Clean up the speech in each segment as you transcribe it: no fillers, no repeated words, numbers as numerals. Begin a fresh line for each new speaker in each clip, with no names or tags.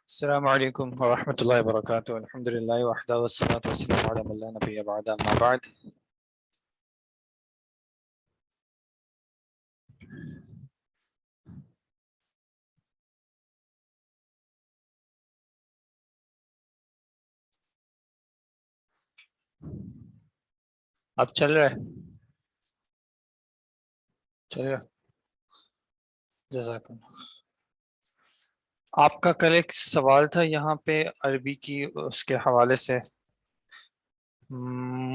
السلام علیکم ورحمۃ اللہ وبرکاتہ. الحمد للہ وحدہ والصلاۃ والسلام علی من لا نبی بعد اما بعد. اب چل رہا ہے؟ چلے گا. جزاک اللہ. آپ کا کل ایک سوال تھا یہاں پہ عربی کی اس کے حوالے سے.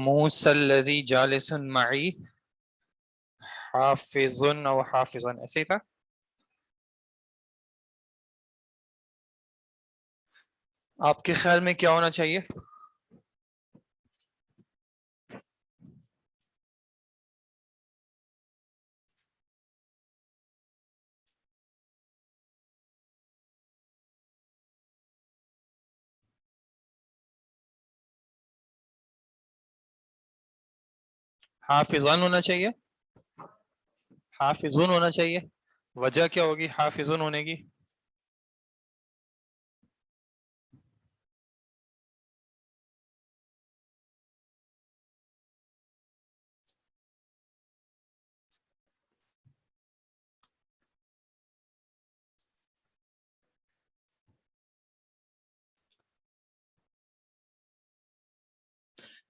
موسیٰ الذی جالس معی حافظ او حافظا، ایسے ہی تھا. آپ کے خیال میں کیا ہونا چاہیے؟ حافظان ہونا چاہیے، حافظون ہونا چاہیے. وجہ کیا ہوگی حافظون ہونے کی؟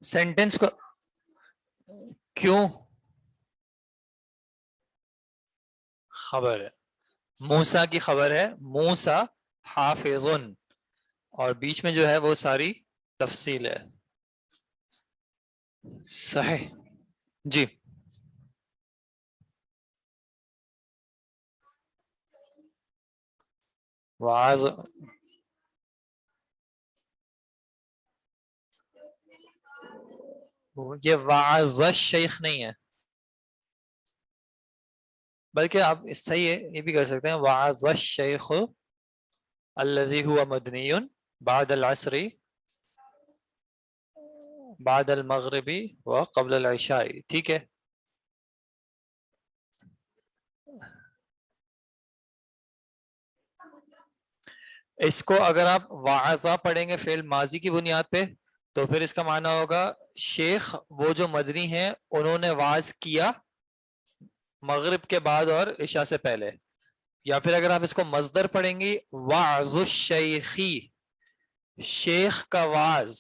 سینٹینس کو کیوں؟ خبر ہے، موسیٰ کی خبر ہے، موسیٰ حافظن، اور بیچ میں جو ہے وہ ساری تفصیل ہے. صحیح جی. وعظ یہ وعظ الشیخ نہیں ہے، بلکہ آپ صحیح ہے یہ بھی کر سکتے ہیں وعظ الشیخ الذی هو مدنی بعد العصر بعد المغرب وقبل العشاء. ٹھیک ہے. اس کو اگر آپ واعظہ پڑھیں گے فعل ماضی کی بنیاد پہ تو پھر اس کا معنی ہوگا شیخ وہ جو مدنی ہیں انہوں نے واعظ کیا مغرب کے بعد اور عشاء سے پہلے. یا پھر اگر آپ اس کو مصدر پڑھیں گی واعظ الشیخی، شیخ کا واعظ،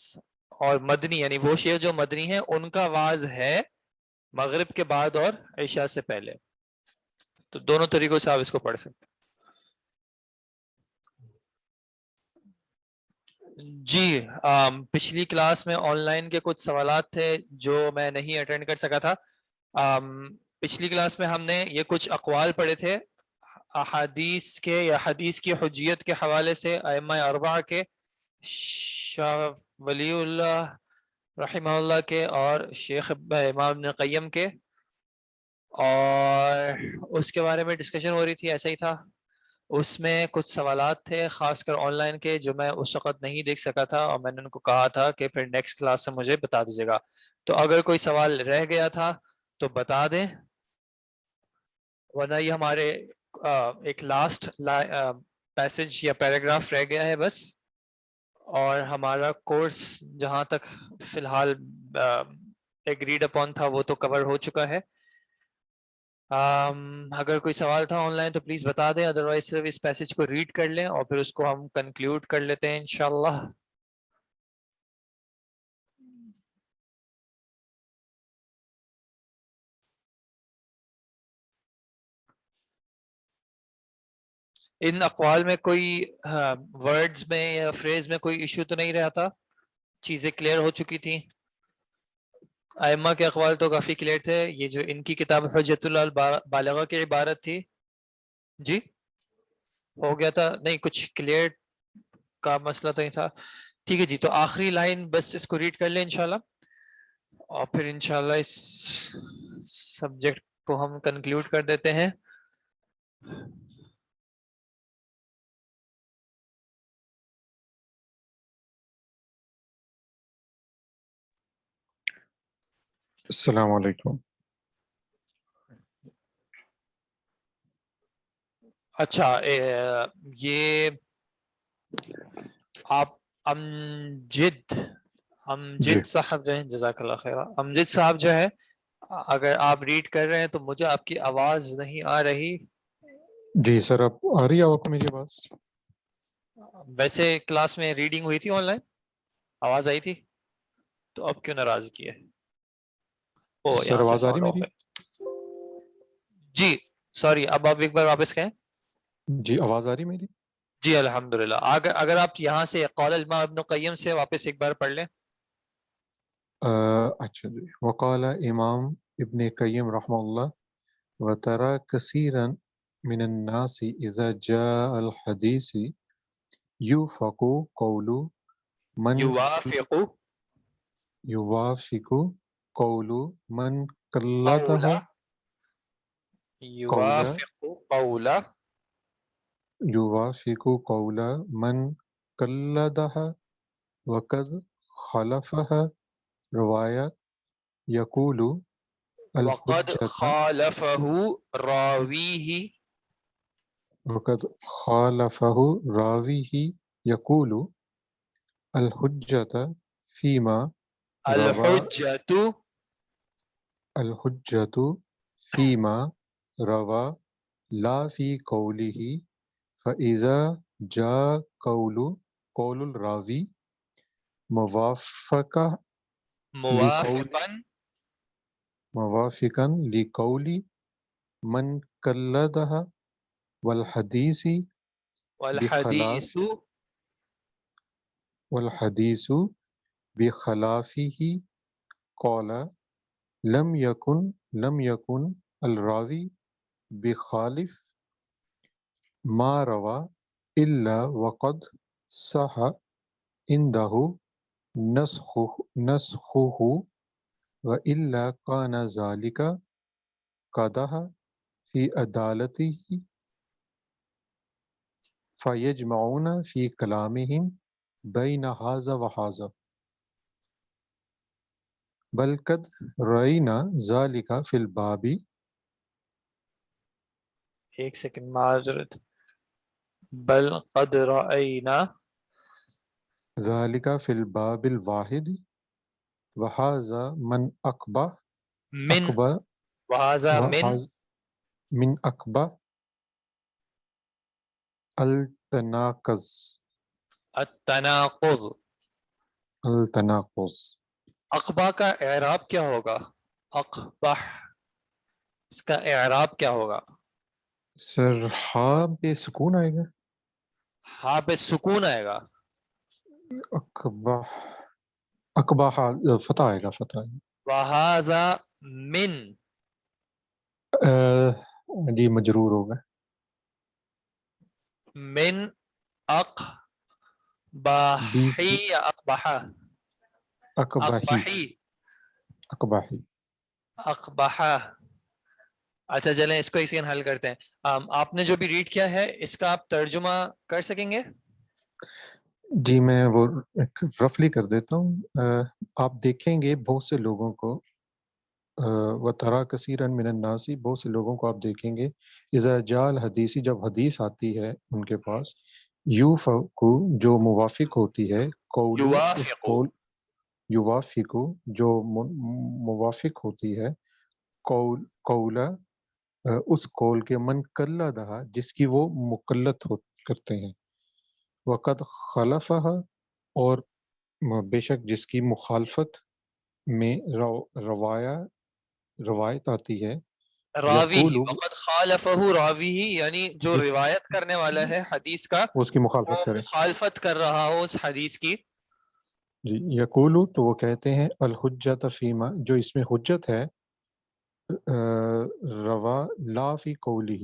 اور مدنی یعنی وہ شیخ جو مدنی ہیں ان کا واعظ ہے مغرب کے بعد اور عشاء سے پہلے. تو دونوں طریقوں سے آپ اس کو پڑھ سکتے ہیں. جی پچھلی کلاس میں آن لائن کے کچھ سوالات تھے جو میں نہیں اٹینڈ کر سکا تھا. پچھلی کلاس میں ہم نے یہ کچھ اقوال پڑھے تھے احادیث کے یا حدیث کی حجیت کے حوالے سے ائمہ اربعہ کے، شاہ ولی اللہ رحمہ اللہ کے اور شیخ امام ابن قیم کے، اور اس کے بارے میں ڈسکشن ہو رہی تھی. ایسا ہی تھا. اس میں کچھ سوالات تھے خاص کر آن لائن کے جو میں اس وقت نہیں دیکھ سکا تھا، اور میں نے ان کو کہا تھا کہ پھر نیکسٹ کلاس سے مجھے بتا دیجیے گا. تو اگر کوئی سوال رہ گیا تھا تو بتا دیں، ورنہ یہ ہمارے ایک لاسٹ پیسج یا پیراگراف رہ گیا ہے بس، اور ہمارا کورس جہاں تک فی الحال ایگریڈ اپون تھا وہ تو کور ہو چکا ہے. اگر کوئی سوال تھا آن لائن تو پلیز بتا دیں، ادروائز صرف اس پیسج کو ریڈ کر لیں اور پھر اس کو ہم کنکلیوڈ کر لیتے ہیں انشاءاللہ. ان اقوال میں کوئی ورڈز میں یا فریز میں کوئی ایشو تو نہیں رہا تھا؟ چیزیں کلیئر ہو چکی تھیں؟ ائمہ کے اقوال تو کافی کلیئر تھے. یہ جو ان کی کتاب حجت اللہ بالغہ کی عبارت تھی جی ہو گیا تھا نہیں، کچھ کلیئر کا مسئلہ تو نہیں تھا. ٹھیک ہے جی، تو آخری لائن بس اس کو ریڈ کر لیں انشاءاللہ اور پھر انشاءاللہ اس سبجیکٹ کو ہم کنکلیوڈ کر دیتے ہیں.
السلام علیکم.
اچھا یہ آپ امجد
جی
صاحب جو ہیں، جزاک اللہ خیر، امجد صاحب جو ہے، اگر آپ ریڈ کر رہے ہیں تو مجھے آپ کی آواز نہیں آ رہی.
جی سر، اب آ رہی ہے آپ کو میری آواز؟
ویسے کلاس میں ریڈنگ ہوئی تھی آن لائن، آواز آئی تھی، تو اب کیوں ناراضگی ہے؟ او
سر
یہاں سے
آواز آ رہی
ساؤنڈ آف
میری؟
ہے. جی سوری، اب آپ ایک بار واپس کہیں.
جی آواز آ رہی میری؟
جی الحمدللہ. اگر آپ یہاں سے قول الامام ابن قیم سے واپس ایک بار پڑھ لیں.
اچھا جی. وقال امام ابن قیم رحمہ اللہ وترى كثيرا من الناس اذا جاء الحديث يوافق قول من يوافق قول من قلدها قول
قولا
يوافق قول من قلدها وقد خلفها روایت یقول
وقد
الحجة
خالفه راویہ
وقد خالفه راویہ یقول الحجة فيما روى
الحجۃ
الحجة فيما روى لا في قوله فإذا جاء قول الراوي موافقا لقول من قلدها والحديث والحديث بخلافه قال لم يكن الراوي بخالف ما روى إلا وقد صح عنده نسخه وإلا كان ذلك قدح في عدالته فيجمعون في كلامهم بين هذا وهذا بل قد رأينا ذلك في الباب.
ایک سیکنڈ معذرت، بل قد رأینا
ذلك في الباب الواحد وهذا من
من
أكبر
وهذا
وهذا من أكبر التناقض.
التناقض. اقبا کا اعراب کیا ہوگا؟ اقبح، اس کا اعراب کیا ہوگا؟
سر ہاں پہ سکون آئے گا.
ہاں پہ سکون آئے گا.
اقبا فتح آئے گا.
وہذا من
جی مجرور ہوگا.
من اقبحی یا اقبحہ؟ اقبحی. اقبحہ. اچھا چلیں اس کو ایک سیکنڈ حل کرتے ہیں. آپ نے جو بھی ریڈ کیا ہے اس کا آپ ترجمہ کر سکیں گے؟
جی میں وہ رفلی کر دیتا ہوں. آپ دیکھیں گے بہت سے لوگوں کو وَتَرَى كَثِيرًا مِنَ النَّاسِ بہت سے لوگوں کو آپ دیکھیں گے اذا جاء الحدیث جب حدیث آتی ہے ان کے پاس یوفق جو موافق ہوتی ہے قول اس
یوافق.
قول یوافق جو موافق ہوتی ہے قول اس قول کے من قلدہ جس کی وہ مقلد کرتے ہیں، وقد خلفہ اور بے شک جس کی مخالفت میں روایت آتی ہے،
راوی ہی،
یقول
وقد خالفہ راوی ہی، یعنی جو
جس
روایت کرنے والا ہے حدیث کا
اس کی
وہ
مخالفت کرے،
مخالفت کر رہا ہو اس حدیث کی.
جی یقول تو وہ کہتے ہیں الحجت فیما جو اس میں حجت ہے روا لا فی قولی،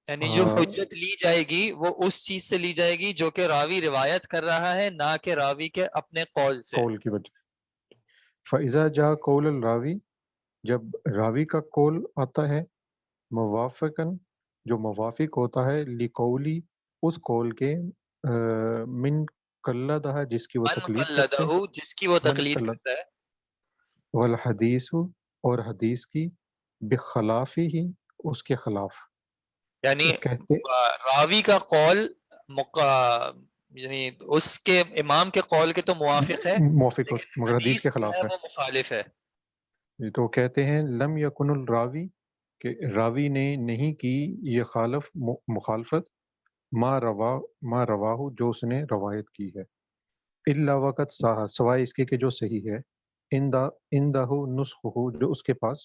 یعنی جو حجت لی جائے گی وہ اس چیز سے لی جائے گی جو کہ راوی روایت کر رہا ہے، نہ کہ راوی کے اپنے قول سے.
قول کی وجہ. فَإِذَا جَاءَ قَوْلُ الراوی جب راوی کا قول آتا ہے موافقاً جو موافق ہوتا ہے لقولی اس قول کے من قلدہ جس کی وہ
من
تقلید کرتے
قلدہ، جس کی وہ
من
تقلید
قلد
کرتا ہے.
والحدیث اور حدیث کی بخلافی ہی اس کے خلاف
یعنی
کہتے
راوی کا قول یعنی اس کے امام کے قول کے تو موافق ہے،
موافق ہو
لیکن
مگر حدیث
حدیث
کے
جو ہے
خلاف ہے.
وہ مخالف ہے.
تو کہتے ہیں لم یکن الراوی کہ راوی نے نہیں کی یہ مخالفت ما رواہ جو اس نے روایت کی ہے، الا وقت سوائے اس کے کہ جو صحیح ہے، اندہ نسخہ جو اس کے پاس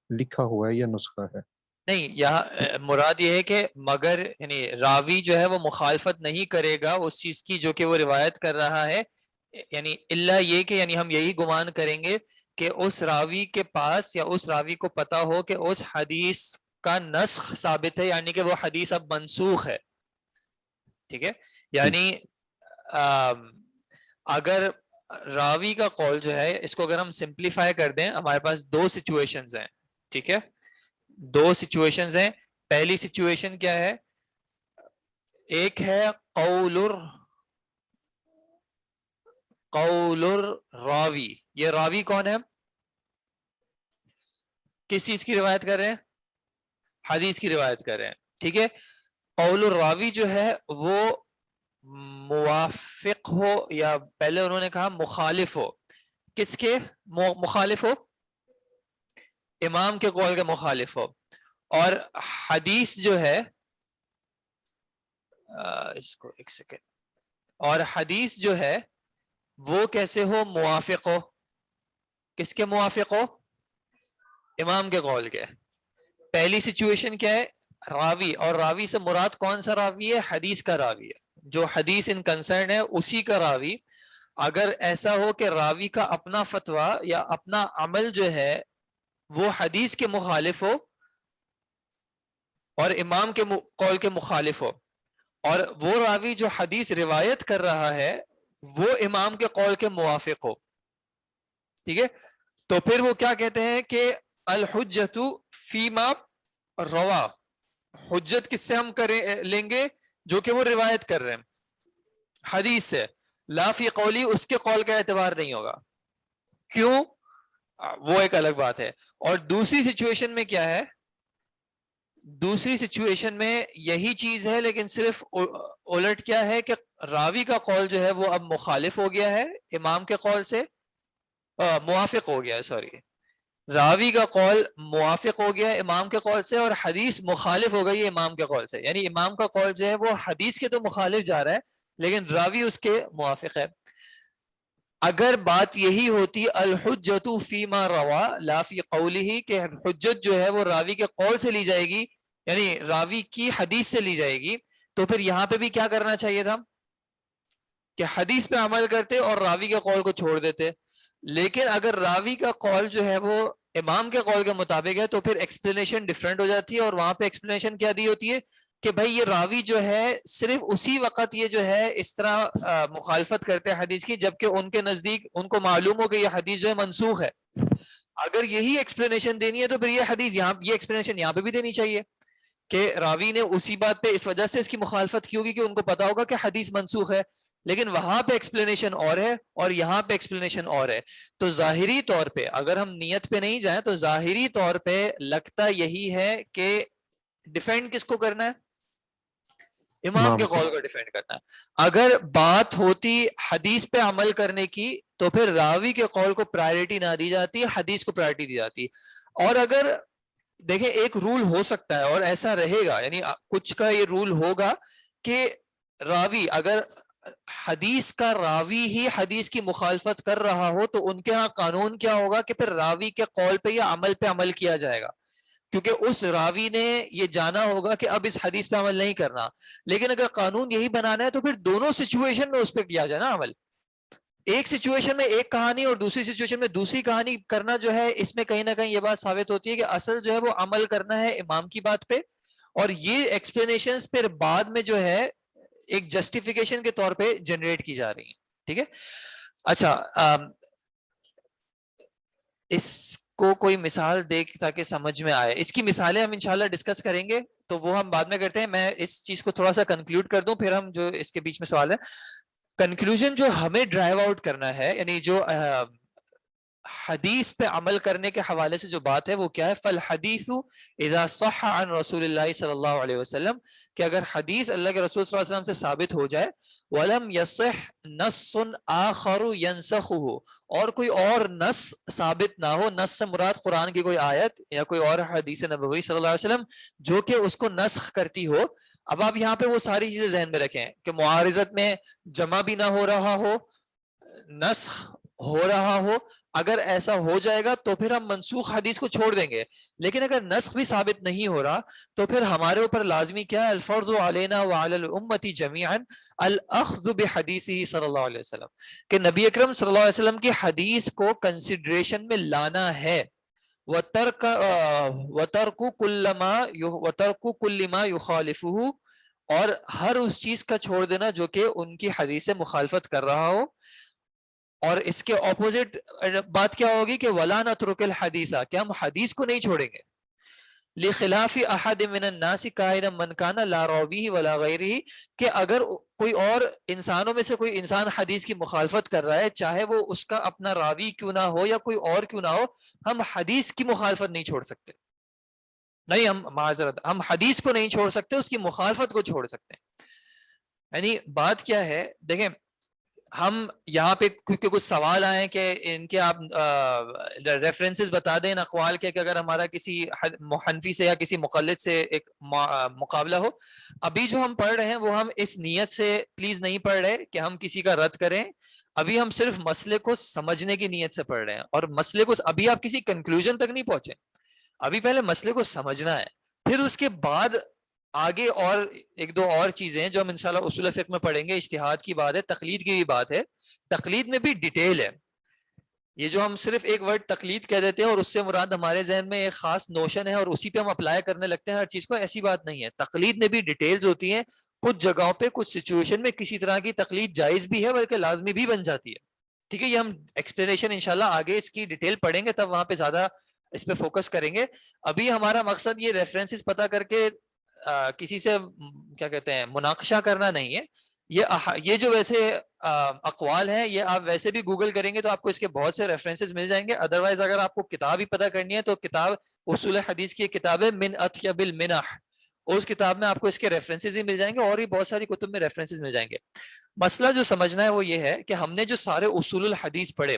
لکھا ہوا ہے یا نسخہ ہے.
نہیں، یہاں مراد یہ ہے کہ مگر یعنی راوی جو ہے وہ مخالفت نہیں کرے گا اس چیز کی جو کہ وہ روایت کر رہا ہے، یعنی اللہ یہ کہ یعنی ہم یہی گمان کریں گے کہ اس راوی کے پاس یا اس راوی کو پتا ہو کہ اس حدیث کا نسخ ثابت ہے، یعنی کہ وہ حدیث اب منسوخ ہے. ٹھیک ہے،
جی
یعنی اگر راوی کا قول جو ہے، اس کو اگر ہم سمپلیفائی کر دیں، ہمارے پاس دو سچویشنز ہیں. ٹھیک ہے، دو سچویشنز ہیں. پہلی سچویشن کیا ہے؟ ایک ہے قول الراوی. یہ راوی کون ہے؟ کس چیز کی روایت کر رہے ہیں؟ حدیث کی روایت کر رہے ہیں. ٹھیک ہے، قول الراوی جو ہے وہ موافق ہو یا پہلے انہوں نے کہا مخالف ہو. کس کے مخالف ہو؟ امام کے قول کے مخالف ہو. اور حدیث جو ہے اس کو ایک سیکنڈ، اور حدیث جو ہے وہ کیسے ہو؟ موافق ہو. کس کے موافق ہو؟ امام کے قول کے. پہلی سچویشن کیا ہے؟ راوی، اور راوی سے مراد کون سا راوی ہے؟ حدیث کا راوی ہے، جو حدیث ان کنسرن ہے اسی کا راوی. اگر ایسا ہو کہ راوی کا اپنا فتویٰ یا اپنا عمل جو ہے وہ حدیث کے مخالف ہو اور امام کے قول کے مخالف ہو، اور وہ راوی جو حدیث روایت کر رہا ہے وہ امام کے قول کے موافق ہو، ٹھیک ہے، تو پھر وہ کیا کہتے ہیں کہ الحجت فیما روا. حجت کس سے ہم لیں گے؟ جو کہ وہ روایت کر رہے ہیں حدیث سے، لا فی قولی، اس کے قول کا اعتبار نہیں ہوگا. کیوں؟ وہ ایک الگ بات ہے. اور دوسری سچویشن میں کیا ہے؟ دوسری سچویشن میں یہی چیز ہے لیکن صرف الٹ کیا ہے کہ راوی کا قول جو ہے وہ اب مخالف ہو گیا ہے امام کے قول سے، موافق ہو گیا ہے، سوری، راوی کا قول موافق ہو گیا امام کے قول سے اور حدیث مخالف ہو گئی ہے امام کے قول سے. یعنی امام کا قول جو ہے وہ حدیث کے تو مخالف جا رہا ہے لیکن راوی اس کے موافق ہے. اگر بات یہی ہوتی الحجت فیما روا لا فی قولہ، کہ حجت جو ہے وہ راوی کے قول سے لی جائے گی، یعنی راوی کی حدیث سے لی جائے گی، تو پھر یہاں پہ بھی کیا کرنا چاہیے تھا کہ حدیث پہ عمل کرتے اور راوی کے قول کو چھوڑ دیتے. لیکن اگر راوی کا قول جو ہے وہ امام کے قول کے مطابق ہے تو پھر ایکسپلینیشن ڈفرینٹ ہو جاتی ہے. اور وہاں پہ ایکسپلینیشن کیا دی ہوتی ہے کہ بھائی یہ راوی جو ہے صرف اسی وقت یہ جو ہے اس طرح مخالفت کرتے ہیں حدیث کی جبکہ ان کے نزدیک ان کو معلوم ہو کہ یہ حدیث جو ہے منسوخ ہے. اگر یہی ایکسپلینیشن دینی ہے تو پھر یہ حدیث یہاں، یہ ایکسپلینیشن یہاں پہ بھی دینی چاہیے کہ راوی نے اسی بات پہ اس وجہ سے اس کی مخالفت کی ہوگی کہ ان کو پتا ہوگا کہ حدیث منسوخ ہے، لیکن وہاں پہ ایکسپلینیشن اور ہے اور یہاں پہ ایکسپلینیشن اور ہے. تو ظاہری طور پہ اگر ہم نیت پہ نہیں جائیں تو ظاہری طور پہ لگتا یہی ہے کہ ڈیفینڈ کس کو کرنا ہے؟ امام کے قول کو ڈیفینڈ کرنا ہے. اگر بات ہوتی حدیث پہ عمل کرنے کی تو پھر راوی کے قول کو پرائرٹی نہ دی جاتی، حدیث کو پرائرٹی دی جاتی. اور اگر دیکھیں ایک رول ہو سکتا ہے اور ایسا رہے گا، یعنی کچھ کا یہ رول ہوگا کہ راوی اگر حدیث کا راوی ہی حدیث کی مخالفت کر رہا ہو تو ان کے ہاں قانون کیا ہوگا کہ پھر راوی کے قول پہ یا عمل پہ عمل کیا جائے گا، کیونکہ اس راوی نے یہ جانا ہوگا کہ اب اس حدیث پہ عمل نہیں کرنا۔ لیکن اگر قانون یہی بنانا ہے تو پھر دونوں سچویشن میں اس پہ کیا جائے نا عمل، ایک سچویشن میں ایک کہانی اور دوسری سچویشن میں دوسری کہانی کرنا جو ہے، اس میں کہیں نہ کہیں یہ بات ثابت ہوتی ہے کہ اصل جو ہے وہ عمل کرنا ہے امام کی بات پہ، اور یہ ایکسپلینیشنز پھر بعد میں جو ہے ایک جسٹیفیکیشن کے طور پہ جنریٹ کی جا رہی ہیں، ٹھیک ہے۔ اچھا اس کو کوئی مثال دے تاکہ سمجھ میں آئے، اس کی مثالیں ہم انشاءاللہ ڈسکس کریں گے، تو وہ ہم بعد میں کرتے ہیں۔ میں اس چیز کو تھوڑا سا کنکلوڈ کر دوں، پھر ہم جو اس کے بیچ میں سوال ہے، کنکلوژن جو ہمیں ڈرائیو آؤٹ کرنا ہے، یعنی جو حدیث پہ عمل کرنے کے حوالے سے جو بات ہے وہ کیا ہے؟ فالحدیث اذا صح عن رسول اللہ صلی اللہ علیہ وسلم، کہ اگر حدیث اللہ کے رسول صلی اللہ علیہ وسلم سے ثابت ہو جائے، ولم یصح نص آخر ینسخہ، اور کوئی اور نص ثابت نہ ہو، نص سے مراد قرآن کی کوئی آیت یا کوئی اور حدیث نبوی صلی اللہ علیہ وسلم جو کہ اس کو نسخ کرتی ہو۔ اب آپ یہاں پہ وہ ساری چیزیں ذہن میں رکھیں کہ معارضت میں جمع بھی نہ ہو رہا ہو، نسخ ہو رہا ہو، اگر ایسا ہو جائے گا تو پھر ہم منسوخ حدیث کو چھوڑ دیں گے، لیکن اگر نسخ بھی ثابت نہیں ہو رہا تو پھر ہمارے اوپر لازمی کیا ہے؟ الفرض علینا وعلی الامت جميعا الاخذ بحدیثہ صلی اللہ علیہ وسلم، کہ نبی اکرم صلی اللہ علیہ وسلم کی حدیث کو کنسیڈریشن میں لانا ہے، وترک کل ما یخالفہ، اور ہر اس چیز کا چھوڑ دینا جو کہ ان کی حدیث سے مخالفت کر رہا ہو۔ اور اس کے اپوزٹ بات کیا ہوگی کہ ولا نترک الحدیث، کہ ہم حدیث کو نہیں چھوڑیں گے، لخلاف احد من الناس کائنا من کان لا راویہ ولا غیرہ، کہ اگر کوئی اور انسانوں میں سے کوئی انسان حدیث کی مخالفت کر رہا ہے، چاہے وہ اس کا اپنا راوی کیوں نہ ہو یا کوئی اور کیوں نہ ہو، ہم حدیث کی مخالفت نہیں چھوڑ سکتے، نہیں، ہم معذرت، ہم حدیث کو نہیں چھوڑ سکتے، اس کی مخالفت کو چھوڑ سکتے ہیں۔ یعنی بات کیا ہے، دیکھیں ہم یہاں پہ کیونکہ کچھ سوال آئے کہ ان کے آپ ریفرنسز بتا دیں ان اقوال کے، کہ اگر ہمارا کسی حنفی سے یا کسی مقلد سے ایک مقابلہ ہو۔ ابھی جو ہم پڑھ رہے ہیں وہ ہم اس نیت سے پلیز نہیں پڑھ رہے کہ ہم کسی کا رد کریں، ابھی ہم صرف مسئلے کو سمجھنے کی نیت سے پڑھ رہے ہیں، اور مسئلے کو ابھی آپ کسی کنکلوژن تک نہیں پہنچے، ابھی پہلے مسئلے کو سمجھنا ہے، پھر اس کے بعد آگے اور ایک دو اور چیزیں جو ہم انشاءاللہ اصول فقہ میں پڑھیں گے۔ اجتہاد کی بات ہے، تقلید کی بھی بات ہے، تقلید میں بھی ڈیٹیل ہے، یہ جو ہم صرف ایک ورڈ تقلید کہہ دیتے ہیں اور اس سے مراد ہمارے ذہن میں ایک خاص نوشن ہے اور اسی پہ ہم اپلائی کرنے لگتے ہیں ہر چیز کو، ایسی بات نہیں ہے۔ تقلید میں بھی ڈیٹیلز ہوتی ہیں، کچھ جگہوں پہ کچھ سچویشن میں کسی طرح کی تقلید جائز بھی ہے بلکہ لازمی بھی بن جاتی ہے، ٹھیک ہے۔ یہ ہم ایکسپلینیشن انشاءاللہ آگے اس کی ڈیٹیل پڑھیں گے، تب وہاں پہ زیادہ اس پہ فوکس کریں گے۔ ابھی ہمارا مقصد یہ ریفرنسز پتہ کر کے کسی سے کیا کہتے ہیں مناقشہ کرنا نہیں ہے، یہ جو ویسے اقوال ہیں یہ آپ ویسے بھی گوگل کریں گے تو آپ کو اس کے بہت سے ریفرنسز مل جائیں گے، ادروائز اگر آپ کو کتاب ہی پتہ کرنی ہے تو کتاب اصول حدیث کی کتاب ہے من اطیب المنح، اس کتاب میں آپ کو اس کے ریفرنسز ہی مل جائیں گے، اور بھی بہت ساری کتب میں ریفرنسز مل جائیں گے۔ مسئلہ جو سمجھنا ہے وہ یہ ہے کہ ہم نے جو سارے اصول الحدیث پڑھے،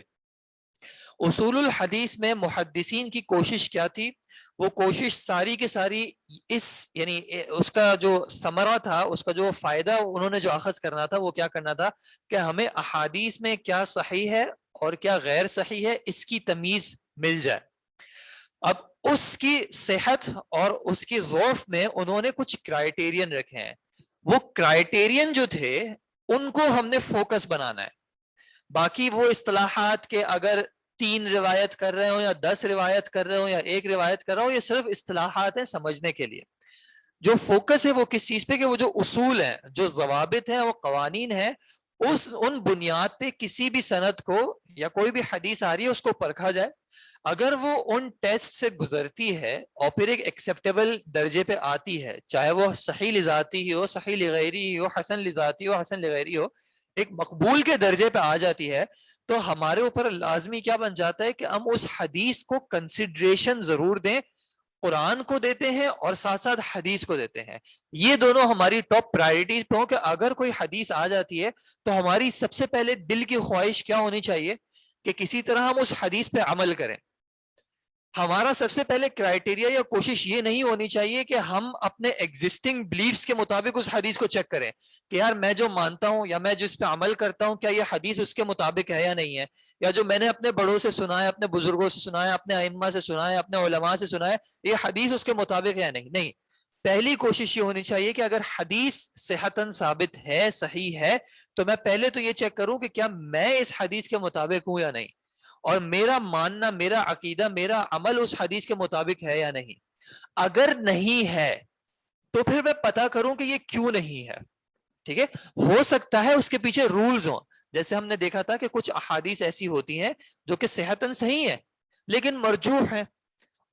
اصول الحدیث میں محدثین کی کوشش کیا تھی؟ وہ کوشش ساری کے ساری اس یعنی اس کا جو ثمرہ تھا، اس کا جو فائدہ انہوں نے جو اخذ کرنا تھا وہ کیا کرنا تھا کہ ہمیں احادیث میں کیا صحیح ہے اور کیا غیر صحیح ہے اس کی تمیز مل جائے۔ اب اس کی صحت اور اس کی ضعف میں انہوں نے کچھ کرائیٹیرین رکھے ہیں، وہ کرائیٹیرین جو تھے ان کو ہم نے فوکس بنانا ہے۔ باقی وہ اصطلاحات کے اگر 3 روایت کر رہے ہوں یا 10 روایت کر رہے ہوں یا 1 روایت کر رہا ہوں، یہ صرف اصطلاحات ہیں سمجھنے کے لیے۔ جو فوکس ہے وہ کس چیز پہ کہ وہ جو اصول ہیں، جو ضوابط ہیں، وہ قوانین ہیں، ان بنیاد پہ کسی بھی سند کو یا کوئی بھی حدیث آ رہی ہے اس کو پرکھا جائے، اگر وہ ان ٹیسٹ سے گزرتی ہے اور پھر ایک ایکسیپٹیبل درجے پہ آتی ہے، چاہے وہ صحیح لذاتی ہی ہو، صحیح لغیری ہی ہو، حسن لذاتی ہو، حسن لغیری ہو، ایک مقبول کے درجے پہ آ جاتی ہے، تو ہمارے اوپر لازمی کیا بن جاتا ہے کہ ہم اس حدیث کو کنسیڈریشن ضرور دیں، قرآن کو دیتے ہیں اور ساتھ ساتھ حدیث کو دیتے ہیں، یہ دونوں ہماری ٹاپ پرائرٹیز پہ ہوں کہ اگر کوئی حدیث آ جاتی ہے تو ہماری سب سے پہلے دل کی خواہش کیا ہونی چاہیے کہ کسی طرح ہم اس حدیث پہ عمل کریں۔ ہمارا سب سے پہلے کرائٹیریا یا کوشش یہ نہیں ہونی چاہیے کہ ہم اپنے ایگزسٹنگ بلیفز کے مطابق اس حدیث کو چیک کریں کہ یار میں جو مانتا ہوں یا میں جس پہ عمل کرتا ہوں کیا یہ حدیث اس کے مطابق ہے یا نہیں ہے, یا جو میں نے اپنے بڑوں سے سنا ہے, اپنے بزرگوں سے سنا ہے, اپنے ائمہ سے سنا ہے, اپنے علماء سے سنا ہے, یہ حدیث اس کے مطابق ہے یا نہیں. نہیں, پہلی کوشش یہ ہونی چاہیے کہ اگر حدیث صحتاً ثابت ہے, صحیح ہے, تو میں پہلے تو یہ چیک کروں کہ کیا میں اس حدیث کے مطابق ہوں یا نہیں, اور میرا ماننا, میرا عقیدہ, میرا عمل اس حدیث کے مطابق ہے یا نہیں. اگر نہیں ہے تو پھر میں پتا کروں کہ یہ کیوں نہیں ہے. ٹھیک ہے, ہو سکتا ہے اس کے پیچھے رولز ہوں, جیسے ہم نے دیکھا تھا کہ کچھ احادیث ایسی ہوتی ہیں جو کہ صحتاً صحیح ہے لیکن مرجوح ہے,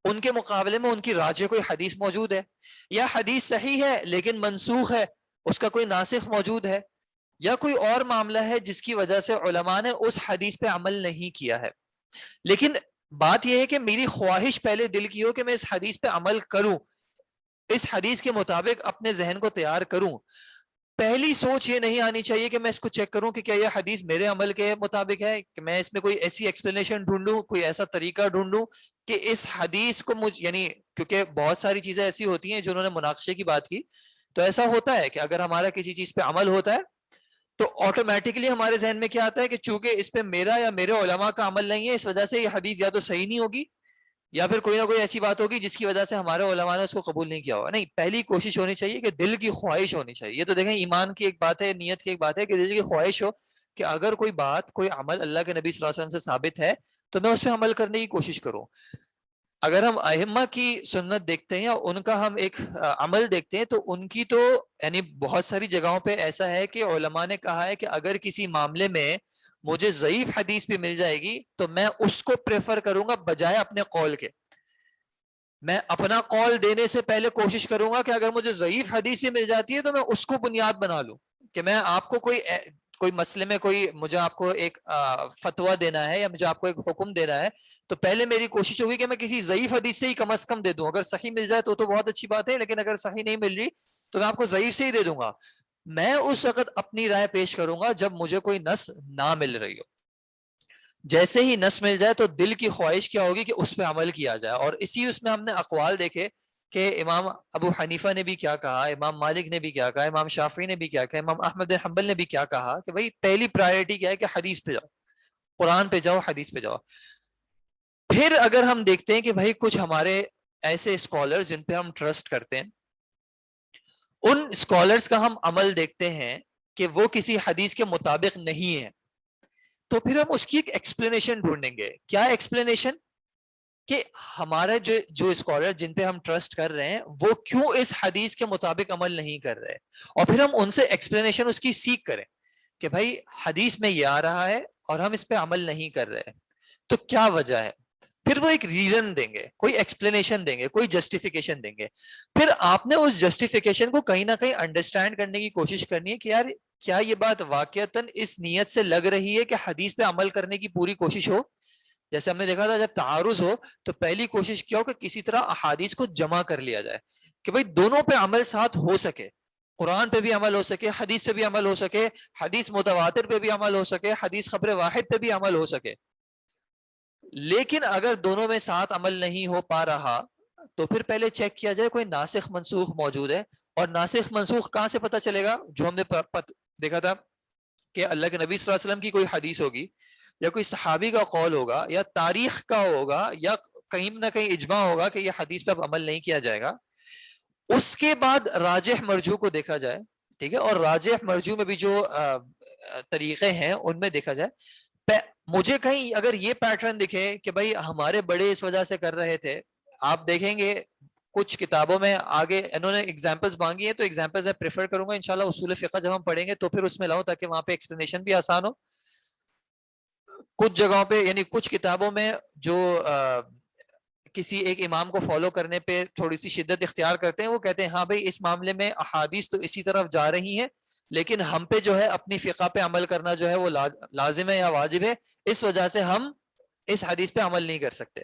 ان کے مقابلے میں ان کی راجح کوئی حدیث موجود ہے, یا حدیث صحیح ہے لیکن منسوخ ہے, اس کا کوئی ناسخ موجود ہے, یا کوئی اور معاملہ ہے جس کی وجہ سے علماء نے اس حدیث پہ عمل نہیں کیا ہے. لیکن بات یہ ہے کہ میری خواہش پہلے دل کی ہو کہ میں اس حدیث پہ عمل کروں, اس حدیث کے مطابق اپنے ذہن کو تیار کروں. پہلی سوچ یہ نہیں آنی چاہیے کہ میں اس کو چیک کروں کہ کیا یہ حدیث میرے عمل کے مطابق ہے, کہ میں اس میں کوئی ایسی ایکسپلینیشن ڈھونڈوں, کوئی ایسا طریقہ ڈھونڈوں کہ اس حدیث کو یعنی کیونکہ بہت ساری چیزیں ایسی ہوتی ہیں جو انہوں نے مناقشے کی بات کی, تو ایسا ہوتا ہے کہ اگر ہمارا کسی چیز پہ عمل ہوتا ہے تو آٹومیٹکلی ہمارے ذہن میں کیا آتا ہے کہ چونکہ اس پہ میرا یا میرے علماء کا عمل نہیں ہے, اس وجہ سے یہ حدیث یا تو صحیح نہیں ہوگی یا پھر کوئی نہ کوئی ایسی بات ہوگی جس کی وجہ سے ہمارے علماء نے اس کو قبول نہیں کیا ہوگا. نہیں, پہلی کوشش ہونی چاہیے کہ دل کی خواہش ہونی چاہیے. یہ تو دیکھیں ایمان کی ایک بات ہے, نیت کی ایک بات ہے, کہ دل کی خواہش ہو کہ اگر کوئی بات, کوئی عمل اللہ کے نبی صلی اللہ علیہ وسلم سے ثابت ہے تو میں اس پہ عمل کرنے کی کوشش کروں. اگر ہم ائمہ کی سنت دیکھتے ہیں یا ان کا ہم ایک عمل دیکھتے ہیں تو ان کی تو یعنی بہت ساری جگہوں پہ ایسا ہے کہ علماء نے کہا ہے کہ اگر کسی معاملے میں مجھے ضعیف حدیث بھی مل جائے گی تو میں اس کو پریفر کروں گا بجائے اپنے قول کے. میں اپنا قول دینے سے پہلے کوشش کروں گا کہ اگر مجھے ضعیف حدیث مل جاتی ہے تو میں اس کو بنیاد بنا لوں, کہ میں آپ کو کوئی مسئلے میں مجھے آپ کو ایک فتویٰ دینا ہے یا مجھے آپ کو ایک حکم دینا ہے, تو پہلے میری کوشش ہوگی کہ میں کسی ضعیف حدیث سے ہی کم از کم دے دوں. اگر صحیح مل جائے تو بہت اچھی بات ہے, لیکن اگر صحیح نہیں مل رہی تو میں آپ کو ضعیف سے ہی دے دوں گا. میں اس وقت اپنی رائے پیش کروں گا جب مجھے کوئی نص نہ مل رہی ہو. جیسے ہی نص مل جائے تو دل کی خواہش کیا ہوگی کہ اس پہ عمل کیا جائے. اور اس میں ہم نے اقوال دیکھے کہ امام ابو حنیفہ نے بھی کیا کہا, امام مالک نے بھی کیا کہا, امام شافعی نے بھی کیا کہا, امام احمد بن حنبل نے بھی کیا کہا کہ بھائی پہلی پرائرٹی کیا ہے کہ حدیث پہ جاؤ, قرآن پہ جاؤ, حدیث پہ جاؤ. پھر اگر ہم دیکھتے ہیں کہ بھائی کچھ ہمارے ایسے اسکالر جن پہ ہم ٹرسٹ کرتے ہیں, ان اسکالرس کا ہم عمل دیکھتے ہیں کہ وہ کسی حدیث کے مطابق نہیں ہے, تو پھر ہم اس کی ایک ایکسپلینیشن ڈھونڈیں گے. کیا ایکسپلینیشن؟ کہ ہمارے جو اسکالر جن پہ ہم ٹرسٹ کر رہے ہیں وہ کیوں اس حدیث کے مطابق عمل نہیں کر رہے, اور پھر ہم ان سے ایکسپلینیشن اس کی سیکھ کریں کہ بھائی حدیث میں یہ آ رہا ہے اور ہم اس پہ عمل نہیں کر رہے, تو کیا وجہ ہے. پھر وہ ایک ریزن دیں گے, کوئی ایکسپلینیشن دیں گے, کوئی جسٹیفیکیشن دیں گے. پھر آپ نے اس جسٹیفیکیشن کو کہیں نہ کہیں انڈرسٹینڈ کرنے کی کوشش کرنی ہے کہ یار کیا یہ بات واقعتاً اس نیت سے لگ رہی ہے کہ حدیث پہ عمل کرنے کی پوری کوشش ہو. جیسے ہم نے دیکھا تھا جب تعارض ہو تو پہلی کوشش کیا ہو کہ کسی طرح احادیث کو جمع کر لیا جائے کہ بھائی دونوں پہ عمل ساتھ ہو سکے, قرآن پہ بھی عمل ہو سکے, حدیث پہ بھی عمل ہو سکے, حدیث متواتر پہ بھی عمل ہو سکے, حدیث خبر واحد پہ بھی عمل ہو سکے. لیکن اگر دونوں میں ساتھ عمل نہیں ہو پا رہا تو پھر پہلے چیک کیا جائے کوئی ناسخ منسوخ موجود ہے. اور ناسخ منسوخ کہاں سے پتہ چلے گا؟ جو ہم نے دیکھا تھا کہ اللہ کے نبی صلی اللہ علیہ وسلم کی کوئی حدیث ہوگی یا کوئی صحابی کا قول ہوگا یا تاریخ کا ہوگا یا کہیں نہ کہیں اجماع ہوگا کہ یہ حدیث پہ اب عمل نہیں کیا جائے گا. اس کے بعد راجح مرجوح کو دیکھا جائے, ٹھیک ہے, اور راجح مرجوح میں بھی جو طریقے ہیں ان میں دیکھا جائے. مجھے کہیں اگر یہ پیٹرن دکھے کہ بھائی ہمارے بڑے اس وجہ سے کر رہے تھے, آپ دیکھیں گے کچھ کتابوں میں آگے انہوں نے ایگزامپلس مانگی ہیں, تو ایگزامپلس میں پریفر کروں گا انشاءاللہ اصول فقہ جب ہم پڑھیں گے تو پھر اس میں لاؤں تاکہ وہاں پہ ایکسپلینیشن بھی آسان ہو. کچھ جگہوں پہ یعنی کچھ کتابوں میں جو کسی ایک امام کو فالو کرنے پہ تھوڑی سی شدت اختیار کرتے ہیں, وہ کہتے ہیں ہاں بھائی اس معاملے میں احادیث تو اسی طرف جا رہی ہیں لیکن ہم پہ جو ہے اپنی فقہ پہ عمل کرنا جو ہے وہ لازم ہے یا واجب ہے, اس وجہ سے ہم اس حدیث پہ عمل نہیں کر سکتے.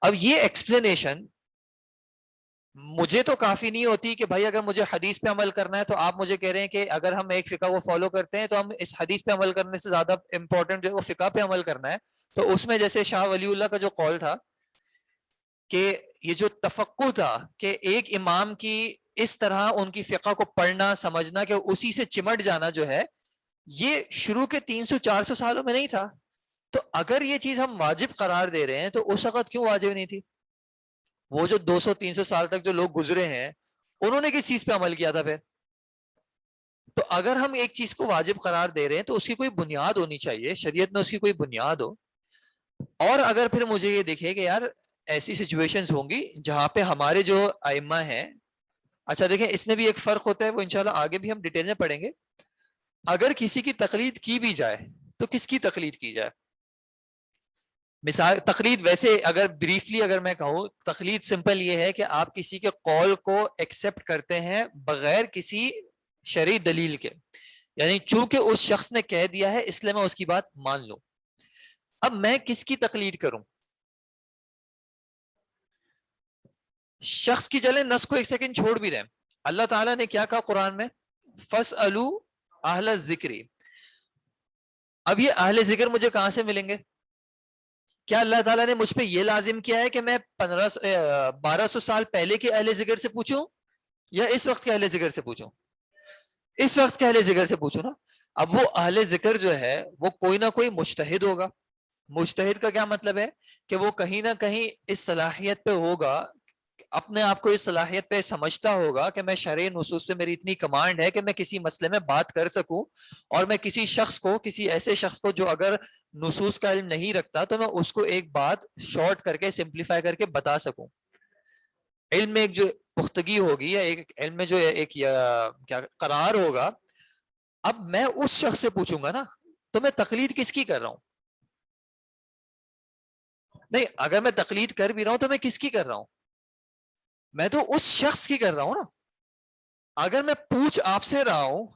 اب یہ ایکسپلینیشن مجھے تو کافی نہیں ہوتی کہ بھائی اگر مجھے حدیث پہ عمل کرنا ہے تو آپ مجھے کہہ رہے ہیں کہ اگر ہم ایک فقہ کو فالو کرتے ہیں تو ہم اس حدیث پہ عمل کرنے سے زیادہ امپورٹنٹ جو ہے وہ فقہ پہ عمل کرنا ہے. تو اس میں جیسے شاہ ولی اللہ کا جو قول تھا کہ یہ جو تفقع تھا کہ ایک امام کی اس طرح ان کی فقہ کو پڑھنا سمجھنا کہ اسی سے چمٹ جانا جو ہے یہ شروع کے 300-400 سالوں میں نہیں تھا. تو اگر یہ چیز ہم واجب قرار دے رہے ہیں تو اس وقت کیوں واجب نہیں تھی؟ وہ جو 200-300 سال تک جو لوگ گزرے ہیں انہوں نے کس چیز پہ عمل کیا تھا پھر؟ تو اگر ہم ایک چیز کو واجب قرار دے رہے ہیں تو اس کی کوئی بنیاد ہونی چاہیے، شریعت میں اس کی کوئی بنیاد ہو. اور اگر پھر مجھے یہ دیکھے کہ یار ایسی سچویشنز ہوں گی جہاں پہ ہمارے جو ائمہ ہیں، اچھا دیکھیں اس میں بھی ایک فرق ہوتا ہے، وہ انشاءاللہ آگے بھی ہم ڈیٹیل میں پڑھیں گے. اگر کسی کی تقلید کی بھی جائے تو کس کی تقلید کی جائے؟ مثال تقلید ویسے اگر بریفلی اگر میں کہوں، تقلید سمپل یہ ہے کہ آپ کسی کے قول کو ایکسپٹ کرتے ہیں بغیر کسی شرعی دلیل کے، یعنی چونکہ اس شخص نے کہہ دیا ہے اس لیے میں اس کی بات مان لوں. اب میں کس کی تقلید کروں؟ شخص کی چلے نس کو ایک سیکنڈ چھوڑ بھی دیں. اللہ تعالیٰ نے کیا کہا قرآن میں؟ فَاسْأَلُوا أَهْلَ الذِّكْرِ. اب یہ اہل ذکر مجھے کہاں سے ملیں گے؟ کیا اللہ تعالیٰ نے مجھ پہ یہ لازم کیا ہے کہ میں 1200 سال پہلے کے اہل ذکر سے پوچھوں یا اس وقت کے اہل ذکر سے پوچھوں؟ اس وقت کے اہل ذکر سے پوچھوں نا. اب وہ اہل ذکر جو ہے وہ کوئی نہ کوئی مجتہد ہوگا. مجتہد کا کیا مطلب ہے؟ کہ وہ کہیں نہ کہیں اس صلاحیت پہ ہوگا، اپنے آپ کو اس صلاحیت پہ سمجھتا ہوگا کہ میں شرعی نصوص سے میری اتنی کمانڈ ہے کہ میں کسی مسئلے میں بات کر سکوں، اور میں کسی شخص کو، کسی ایسے شخص کو جو اگر نصوص کا علم نہیں رکھتا تو میں اس کو ایک بات شارٹ کر کے سمپلیفائی کر کے بتا سکوں. علم میں ایک جو پختگی ہوگی یا ایک علم میں جو ایک کیا قرار ہوگا. اب میں اس شخص سے پوچھوں گا نا، تو میں تقلید کس کی کر رہا ہوں؟ نہیں، اگر میں تقلید کر بھی رہا ہوں تو میں کس کی کر رہا ہوں؟ میں تو اس شخص کی کر رہا ہوں نا. اگر میں پوچھ آپ سے رہا ہوں،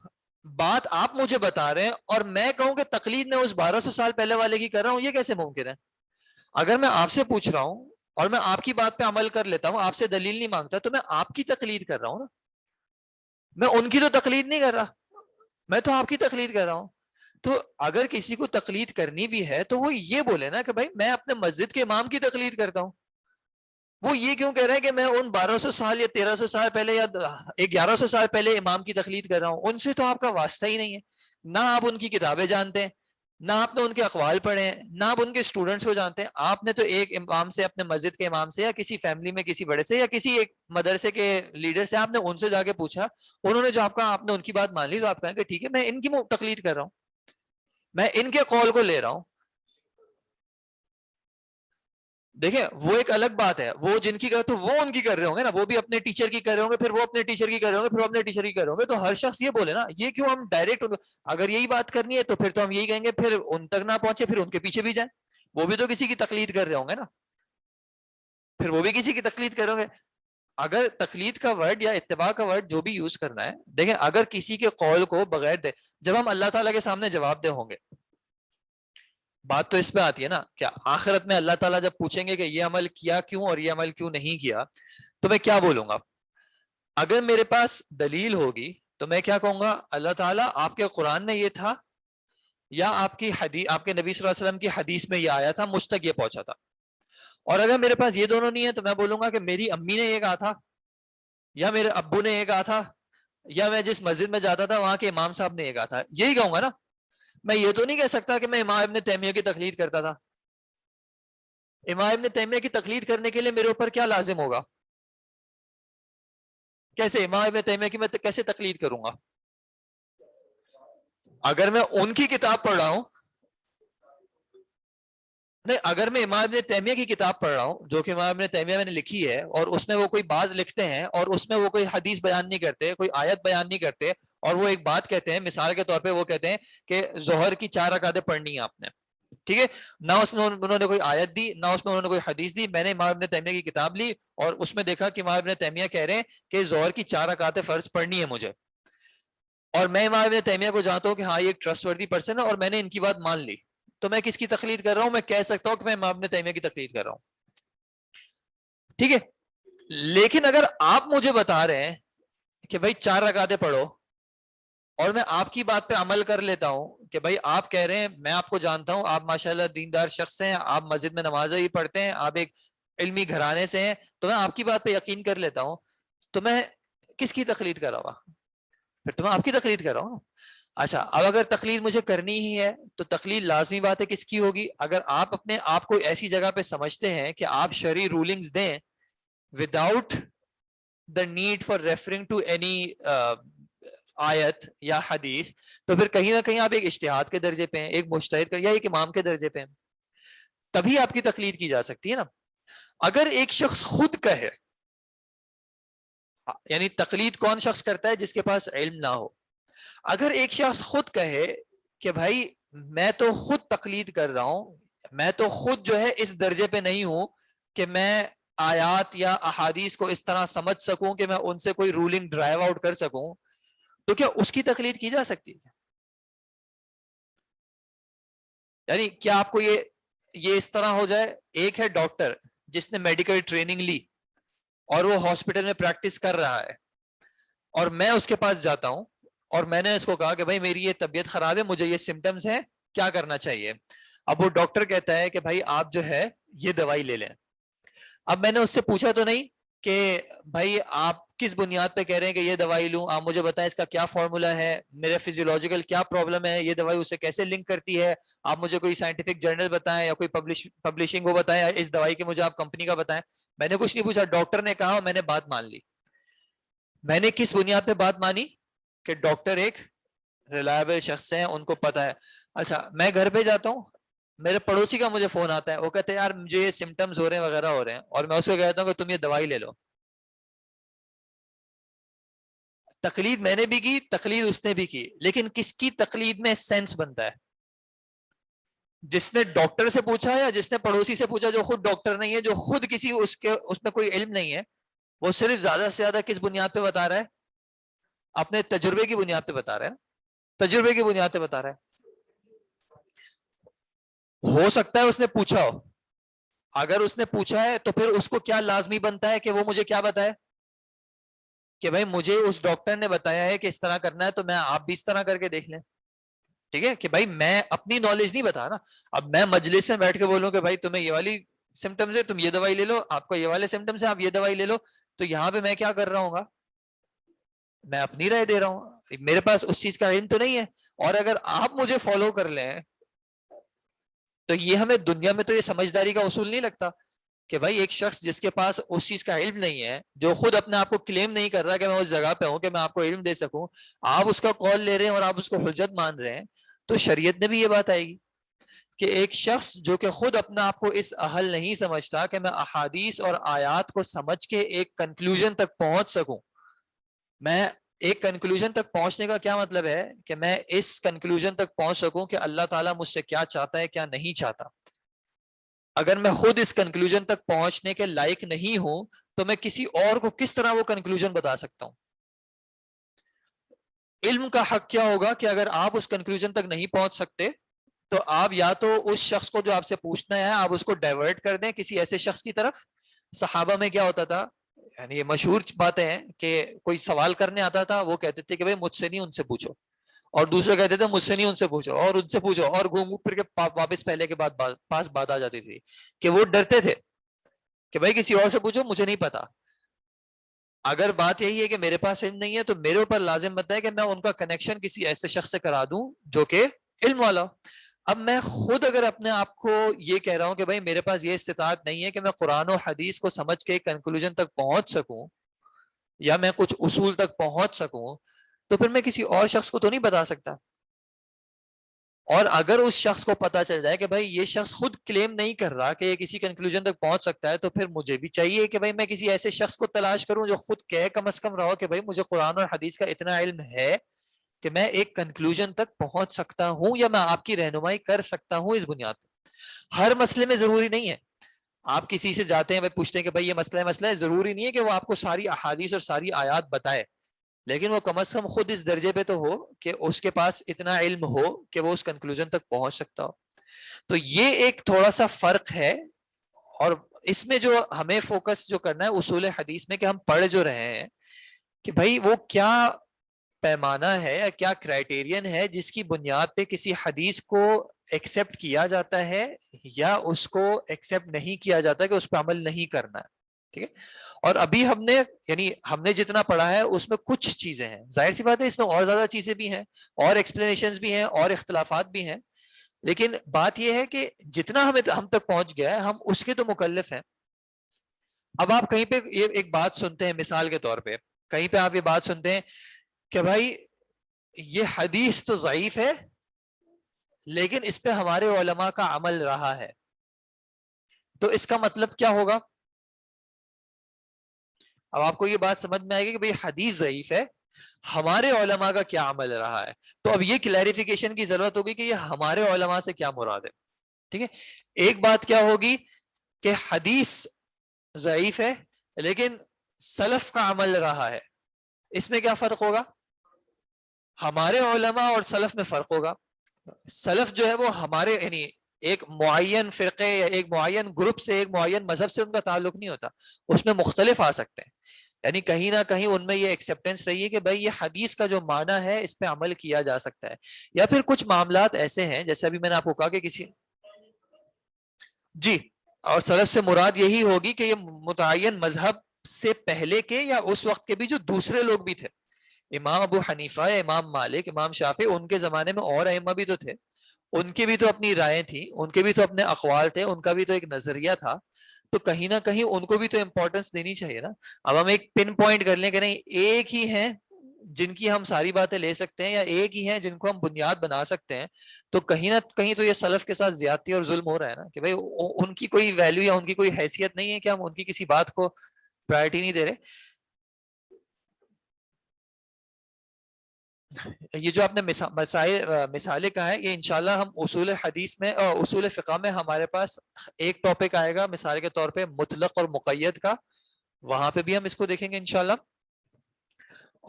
بات آپ مجھے بتا رہے ہیں، اور میں کہوں کہ تقلید میں اس 1200 سال پہلے والے کی کر رہا ہوں، یہ کیسے ممکن ہے؟ اگر میں آپ سے پوچھ رہا ہوں اور میں آپ کی بات پہ عمل کر لیتا ہوں، آپ سے دلیل نہیں مانگتا، تو میں آپ کی تقلید کر رہا ہوں نا. میں ان کی تو تقلید نہیں کر رہا، میں تو آپ کی تقلید کر رہا ہوں. تو اگر کسی کو تقلید کرنی بھی ہے تو وہ یہ بولے نا کہ بھائی میں اپنے مسجد کے امام کی تقلید کرتا ہوں. وہ یہ کیوں کہہ رہے ہیں کہ میں ان 1200 سال یا 1300 سال پہلے یا 1100 سال پہلے امام کی تقلید کر رہا ہوں؟ ان سے تو آپ کا واسطہ ہی نہیں ہے، نہ آپ ان کی کتابیں جانتے ہیں، نہ آپ نے ان کے اقوال پڑھے ہیں، نہ آپ ان کے اسٹوڈنٹس کو جانتے ہیں. آپ نے تو ایک امام سے، اپنے مسجد کے امام سے، یا کسی فیملی میں کسی بڑے سے، یا کسی ایک مدرسے کے لیڈر سے، آپ نے ان سے جا کے پوچھا، انہوں نے جو آپ کا، آپ نے ان کی بات مان لی، تو آپ کہیں کہ ٹھیک ہے میں ان کی تقلید کر رہا ہوں، میں ان کے قول کو لے رہا ہوں. دیکھیں وہ ایک الگ بات ہے، وہ جن کی کر تو وہ ان کی کر رہے ہوں گے نا، وہ بھی اپنے ٹیچر کی کر رہے ہوں گے، پھر وہ اپنے ٹیچر کی کر رہے ہوں گے، پھر وہ اپنے ٹیچر کی کر رہے ہوں گے. تو ہر شخص یہ بولے نا، یہ کیوں ہم ڈائریکٹ، اگر یہی بات کرنی ہے تو پھر تو ہم یہی کہیں گے، پھر ان تک نہ پہنچے پھر ان کے پیچھے بھی جائیں. وہ بھی تو کسی کی تقلید کر رہے ہوں گے نا، پھر وہ بھی کسی کی تقلید کر رہے ہوں گے. اگر تقلید کا ورڈ یا اتباع کا ورڈ جو بھی یوز کرنا ہے، دیکھیں اگر کسی کے قول کو بغیر دے، جب ہم اللہ تعالیٰ کے سامنے جواب دہ ہوں گے، بات تو اس پہ آتی ہے نا، کیا آخرت میں اللہ تعالیٰ جب پوچھیں گے کہ یہ عمل کیا کیوں اور یہ عمل کیوں نہیں کیا، تو میں کیا بولوں گا؟ اگر میرے پاس دلیل ہوگی تو میں کیا کہوں گا؟ اللہ تعالیٰ آپ کے قرآن میں یہ تھا، یا آپ کی حدیث، آپ کے نبی صلی اللہ علیہ وسلم کی حدیث میں یہ آیا تھا، مجھ تک یہ پہنچا تھا. اور اگر میرے پاس یہ دونوں نہیں ہے تو میں بولوں گا کہ میری امی نے یہ کہا تھا، یا میرے ابو نے یہ کہا تھا، یا میں جس مسجد میں جاتا تھا وہاں کے امام صاحب نے یہ کہا تھا. یہی کہوں گا نا. میں یہ تو نہیں کہہ سکتا کہ میں امام ابن تیمیہ کی تقلید کرتا تھا. امام ابن تیمیہ کی تقلید کرنے کے لیے میرے اوپر کیا لازم ہوگا؟ کیسے امام ابن تیمیہ کی میں کیسے تقلید کروں گا؟ اگر میں ان کی کتاب پڑھ رہا ہوں، نہیں، اگر میں امام ابن تیمیہ کی کتاب پڑھ رہا ہوں جو کہ امام ابن تیمیہ میں نے لکھی ہے، اور اس میں وہ کوئی بات لکھتے ہیں اور اس میں وہ کوئی حدیث بیان نہیں کرتے، کوئی آیت بیان نہیں کرتے، اور وہ ایک بات کہتے ہیں، مثال کے طور پہ وہ کہتے ہیں کہ ظہر کی 4 رکعتیں پڑھنی ہیں آپ نے، ٹھیک ہے، نہ اس میں انہوں نے کوئی آیت دی، نہ اس میں انہوں نے کوئی حدیث دی. میں نے امام ابن تیمیہ کی کتاب لی اور اس میں دیکھا کہ امام ابن تیمیہ کہہ رہے ہیں کہ ظہر کی 4 رکعتیں فرض پڑھنی ہے مجھے، اور میں امام ابن تیمیہ کو جانتا ہوں کہ ہاں یہ ایک ٹرسٹ وردی پرسن ہے اور میں نے ان کی بات مان لی، تو میں کس کی تقلید کر رہا ہوں؟ میں کہہ سکتا ہوں کہ میں امام ابن تیمیہ کی تقلید کر رہا ہوں، ٹھیک ہے. لیکن اگر آپ مجھے بتا رہے ہیں کہ بھائی 4 رکعتیں پڑھو، اور میں آپ کی بات پہ عمل کر لیتا ہوں کہ بھائی آپ کہہ رہے ہیں، میں آپ کو جانتا ہوں، آپ ماشاءاللہ دیندار شخص ہیں، آپ مسجد میں نمازیں ہی پڑھتے ہیں، آپ ایک علمی گھرانے سے ہیں تو میں آپ کی بات پہ یقین کر لیتا ہوں, تو میں کس کی تقلید کر رہا ہوں؟ پھر تو میں آپ کی تقلید کر رہا ہوں. اچھا, اب اگر تقلید مجھے کرنی ہی ہے تو تقلید لازمی بات ہے کس کی ہوگی؟ اگر آپ اپنے آپ کو ایسی جگہ پہ سمجھتے ہیں کہ آپ شرعی رولنگز دیں without the need for referring to any آیت یا حدیث, تو پھر کہیں نہ کہیں آپ ایک اجتہاد کے درجے پہ ہیں, ایک مجتہد یا ایک امام کے درجے پہ ہیں, تبھی آپ کی تقلید کی جا سکتی ہے نا. اگر ایک شخص خود کہے, یعنی تقلید کون شخص کرتا ہے؟ جس کے پاس علم نہ ہو. اگر ایک شخص خود کہے کہ بھائی میں تو خود تقلید کر رہا ہوں, میں تو خود جو ہے اس درجے پہ نہیں ہوں کہ میں آیات یا احادیث کو اس طرح سمجھ سکوں کہ میں ان سے کوئی رولنگ ڈرائیو آؤٹ کر سکوں, تو کیا اس کی تقلید کی جا سکتی ہے؟ یعنی کیا آپ کو یہ اس طرح ہو جائے, ایک ہے ڈاکٹر جس نے میڈیکل ٹریننگ لی اور وہ ہاسپٹل میں پریکٹس کر رہا ہے, اور میں اس کے پاس جاتا ہوں اور میں نے اس کو کہا کہ بھائی میری یہ طبیعت خراب ہے, مجھے یہ سمٹمز ہیں, کیا کرنا چاہیے؟ اب وہ ڈاکٹر کہتا ہے کہ بھائی آپ جو ہے یہ دوائی لے لیں. اب میں نے اس سے پوچھا تو نہیں کہ بھائی آپ کس بنیاد پہ کہہ رہے ہیں کہ یہ دوائی لوں, آپ مجھے بتائیں اس کا کیا فارمولا ہے, میرے فزیولوجیکل کیا پرابلم ہے, یہ دوائی اسے کیسے لنک کرتی ہے, آپ مجھے کوئی سائنٹیفک جرنل بتائیں یا کوئی پبلشنگ وہ بتائیں, اس دوائی کی مجھے آپ کمپنی کا بتائیں. میں نے کچھ نہیں پوچھا, ڈاکٹر نے کہا, میں نے بات مان لی. میں نے کس بنیاد پہ بات مانی؟ کہ ڈاکٹر ایک ریلائبل شخص ہیں, ان کو پتا ہے. اچھا, میں گھر پہ جاتا ہوں, میرے پڑوسی کا مجھے فون آتا ہے, وہ کہتے ہیں یار مجھے یہ سمٹمز ہو رہے ہیں وغیرہ ہو رہے ہیں, اور میں اس کو کہتا ہوں کہ تم یہ دوائی لے لو. تقلید میں نے بھی کی, تقلید اس نے بھی کی, لیکن کس کی تقلید میں سینس بنتا ہے؟ جس نے ڈاکٹر سے پوچھا یا جس نے پڑوسی سے پوچھا جو خود ڈاکٹر نہیں ہے, جو خود کسی اس میں کوئی علم نہیں ہے, وہ صرف زیادہ سے زیادہ کس بنیاد پہ بتا رہا ہے؟ اپنے تجربے کی بنیاد پہ بتا رہا ہے, تجربے کی بنیاد پہ بتا رہا ہے. ہو سکتا ہے اس نے پوچھا ہو, اگر اس نے پوچھا ہے تو پھر اس کو کیا لازمی بنتا ہے کہ وہ مجھے کیا بتائے کہ بھائی مجھے اس ڈاکٹر نے بتایا ہے کہ اس طرح کرنا ہے, تو میں آپ بھی اس طرح کر کے دیکھ لیں. ٹھیک ہے, کہ بھائی میں اپنی نالج نہیں بتا نا. اب میں مجلس میں بیٹھ کے بولوں کہ بھائی تمہیں یہ والی سمٹمز ہے, تم یہ دوائی لے لو, آپ کو یہ والے سمٹمز ہیں, آپ یہ دوائی لے لو, تو یہاں پہ میں کیا کر رہا ہوں گا؟ میں اپنی رائے دے رہا ہوں, میرے پاس اس چیز کا علم تو نہیں ہے. اور اگر آپ مجھے فالو کر لیں تو یہ ہمیں دنیا میں تو یہ سمجھداری کا اصول نہیں لگتا کہ بھائی ایک شخص جس کے پاس اس چیز کا علم نہیں ہے, جو خود اپنے آپ کو کلیم نہیں کر رہا کہ میں اس جگہ پہ ہوں کہ میں آپ کو علم دے سکوں, آپ اس کا قول لے رہے ہیں اور آپ اس کو حجت مان رہے ہیں, تو شریعت میں بھی یہ بات آئے گی کہ ایک شخص جو کہ خود اپنا آپ کو اس اہل نہیں سمجھتا کہ میں احادیث اور آیات کو سمجھ کے ایک کنکلوژن تک پہنچ سکوں. میں ایک کنکلوژن تک پہنچنے کا کیا مطلب ہے کہ میں اس کنکلوژن تک پہنچ سکوں کہ اللہ تعالیٰ مجھ سے کیا چاہتا ہے کیا نہیں چاہتا. اگر میں خود اس کنکلوژن تک پہنچنے کے لائق نہیں ہوں تو میں کسی اور کو کس طرح وہ کنکلوژن بتا سکتا ہوں؟ علم کا حق کیا ہوگا کہ اگر آپ اس کنکلوژن تک نہیں پہنچ سکتے تو آپ یا تو اس شخص کو جو آپ سے پوچھنا ہے آپ اس کو ڈائیورٹ کر دیں کسی ایسے شخص کی طرف. صحابہ میں کیا ہوتا تھا, یعنی یہ مشہور باتیں ہیں کہ کوئی سوال کرنے آتا تھا, وہ کہتے تھے کہ بھائی مجھ سے نہیں ان سے پوچھو, اور دوسرے کہتے تھے مجھ سے نہیں ان سے پوچھو, اور ان سے پوچھو, اور گھوم پھر کے واپس پہلے کے بعد پاس بات آ جاتی تھی کہ وہ ڈرتے تھے کہ بھائی کسی اور سے پوچھو, مجھے نہیں پتا. اگر بات یہی ہے کہ میرے پاس علم نہیں ہے تو میرے اوپر لازم بنتا ہے کہ میں ان کا کنیکشن کسی ایسے شخص سے کرا دوں جو کہ علم والا. اب میں خود اگر اپنے آپ کو یہ کہہ رہا ہوں کہ بھائی میرے پاس یہ استطاعت نہیں ہے کہ میں قرآن و حدیث کو سمجھ کے کنکلوژن تک پہنچ سکوں یا میں کچھ اصول تک پہنچ سکوں, تو پھر میں کسی اور شخص کو تو نہیں بتا سکتا. اور اگر اس شخص کو پتا چل جائے کہ بھائی یہ شخص خود کلیم نہیں کر رہا کہ یہ کسی کنکلوژن تک پہنچ سکتا ہے, تو پھر مجھے بھی چاہیے کہ بھائی میں کسی ایسے شخص کو تلاش کروں جو خود کہے کم از کم رہو کہ بھائی مجھے قرآن اور حدیث کا اتنا علم ہے کہ میں ایک کنکلوژن تک پہنچ سکتا ہوں یا میں آپ کی رہنمائی کر سکتا ہوں اس بنیاد پر. ہر مسئلے میں ضروری نہیں ہے آپ کسی سے جاتے ہیں, پوچھتے ہیں کہ بھائی یہ مسئلہ ہے, ضروری نہیں ہے کہ وہ آپ کو ساری احادیث اور ساری آیات بتائے, لیکن وہ کم از کم خود اس درجے پہ تو ہو کہ اس کے پاس اتنا علم ہو کہ وہ اس کنکلوژن تک پہنچ سکتا ہو. تو یہ ایک تھوڑا سا فرق ہے, اور اس میں جو ہمیں فوکس جو کرنا ہے اصول حدیث میں کہ ہم پڑھ جو رہے ہیں کہ بھائی وہ کیا پیمانہ ہے یا کیا کرائٹیرین ہے جس کی بنیاد پہ کسی حدیث کو ایکسیپٹ کیا جاتا ہے یا اس کو ایکسیپٹ نہیں کیا جاتا کہ اس پہ عمل نہیں کرنا ہے. ٹھیک ہے. اور ابھی ہم نے جتنا پڑھا ہے اس میں کچھ چیزیں ہیں, ظاہر سی بات ہے اس میں اور زیادہ چیزیں بھی ہیں, اور ایکسپلینیشنز بھی ہیں, اور اختلافات بھی ہیں, لیکن بات یہ ہے کہ جتنا ہم تک پہنچ گیا ہے ہم اس کے تو مکلف ہیں. اب آپ کہیں پہ یہ ایک بات سنتے ہیں, مثال کے طور پہ کہیں پہ آپ یہ بات سنتے ہیں کہ بھائی یہ حدیث تو ضعیف ہے لیکن اس پہ ہمارے علماء کا عمل رہا ہے, تو اس کا مطلب کیا ہوگا؟ اب آپ کو یہ بات سمجھ میں آئے گی کہ بھئی حدیث ضعیف ہے, ہمارے علماء کا کیا عمل رہا ہے. تو اب یہ کلیریفیکیشن کی ضرورت ہوگی کہ یہ ہمارے علماء سے کیا مراد ہے. ٹھیک ہے. ایک بات کیا ہوگی کہ حدیث ضعیف ہے لیکن سلف کا عمل رہا ہے, اس میں کیا فرق ہوگا؟ ہمارے علماء اور سلف میں فرق ہوگا. سلف جو ہے وہ ہمارے یعنی ایک معین فرقے یا ایک معین گروپ سے, ایک معین مذہب سے ان کا تعلق نہیں ہوتا, اس میں مختلف آ سکتے ہیں. یعنی کہیں نہ کہیں ان میں یہ ایکسیپٹنس رہی ہے کہ بھائی یہ حدیث کا جو معنی ہے اس پہ عمل کیا جا سکتا ہے. یا پھر کچھ معاملات ایسے ہیں جیسے ابھی میں نے آپ کو کہا کہ کسی جی, اور سلف سے مراد یہی ہوگی کہ یہ متعین مذہب سے پہلے کے یا اس وقت کے بھی جو دوسرے لوگ بھی تھے, امام ابو حنیفہ, امام مالک, امام شافعی, ان کے زمانے میں اور ائمہ بھی تو تھے, ان کی بھی تو اپنی رائے تھی, ان کے بھی تو اپنے اقوال تھے, ان کا بھی تو ایک نظریہ تھا, تو کہیں نہ کہیں ان کو بھی تو امپورٹنس دینی چاہیے نا. اب ہم ایک پن پوائنٹ کر لیں کہ نہیں ایک ہی ہیں جن کی ہم ساری باتیں لے سکتے ہیں یا ایک ہی ہیں جن کو ہم بنیاد بنا سکتے ہیں, تو کہیں نہ کہیں تو یہ سلف کے ساتھ زیادتی اور ظلم ہو رہا ہے نا کہ بھائی ان کی کوئی ویلیو یا ان کی کوئی حیثیت نہیں ہے کہ ہم ان کی کسی بات کو پرائرٹی نہیں دے رہے. یہ جو آپ نے مثالیں کہا ہے یہ انشاءاللہ ہم اصول حدیث میں اور اصول فقہ میں ہمارے پاس ایک ٹاپک آئے گا مثال کے طور پہ مطلق اور مقید کا, وہاں پہ بھی ہم اس کو دیکھیں گے انشاءاللہ.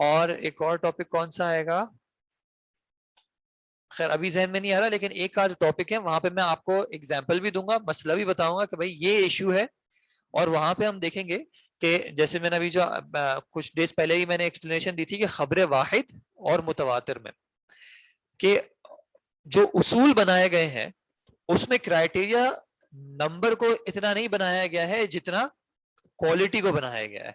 اور ایک اور ٹاپک کون سا آئے گا, خیر ابھی ذہن میں نہیں آ رہا, لیکن ایک آدھ ٹاپک ہے وہاں پہ میں آپ کو ایگزامپل بھی دوں گا, مسئلہ بھی بتاؤں گا کہ بھائی یہ ایشو ہے, اور وہاں پہ ہم دیکھیں گے کہ جیسے میں نے ابھی جو کچھ ڈیز پہلے ہی میں نے ایکسپلینیشن دی تھی کہ خبر واحد اور متواتر میں کہ جو اصول بنائے گئے ہیں اس میں کرائٹیریا نمبر کو اتنا نہیں بنایا گیا ہے جتنا کوالٹی کو بنایا گیا ہے.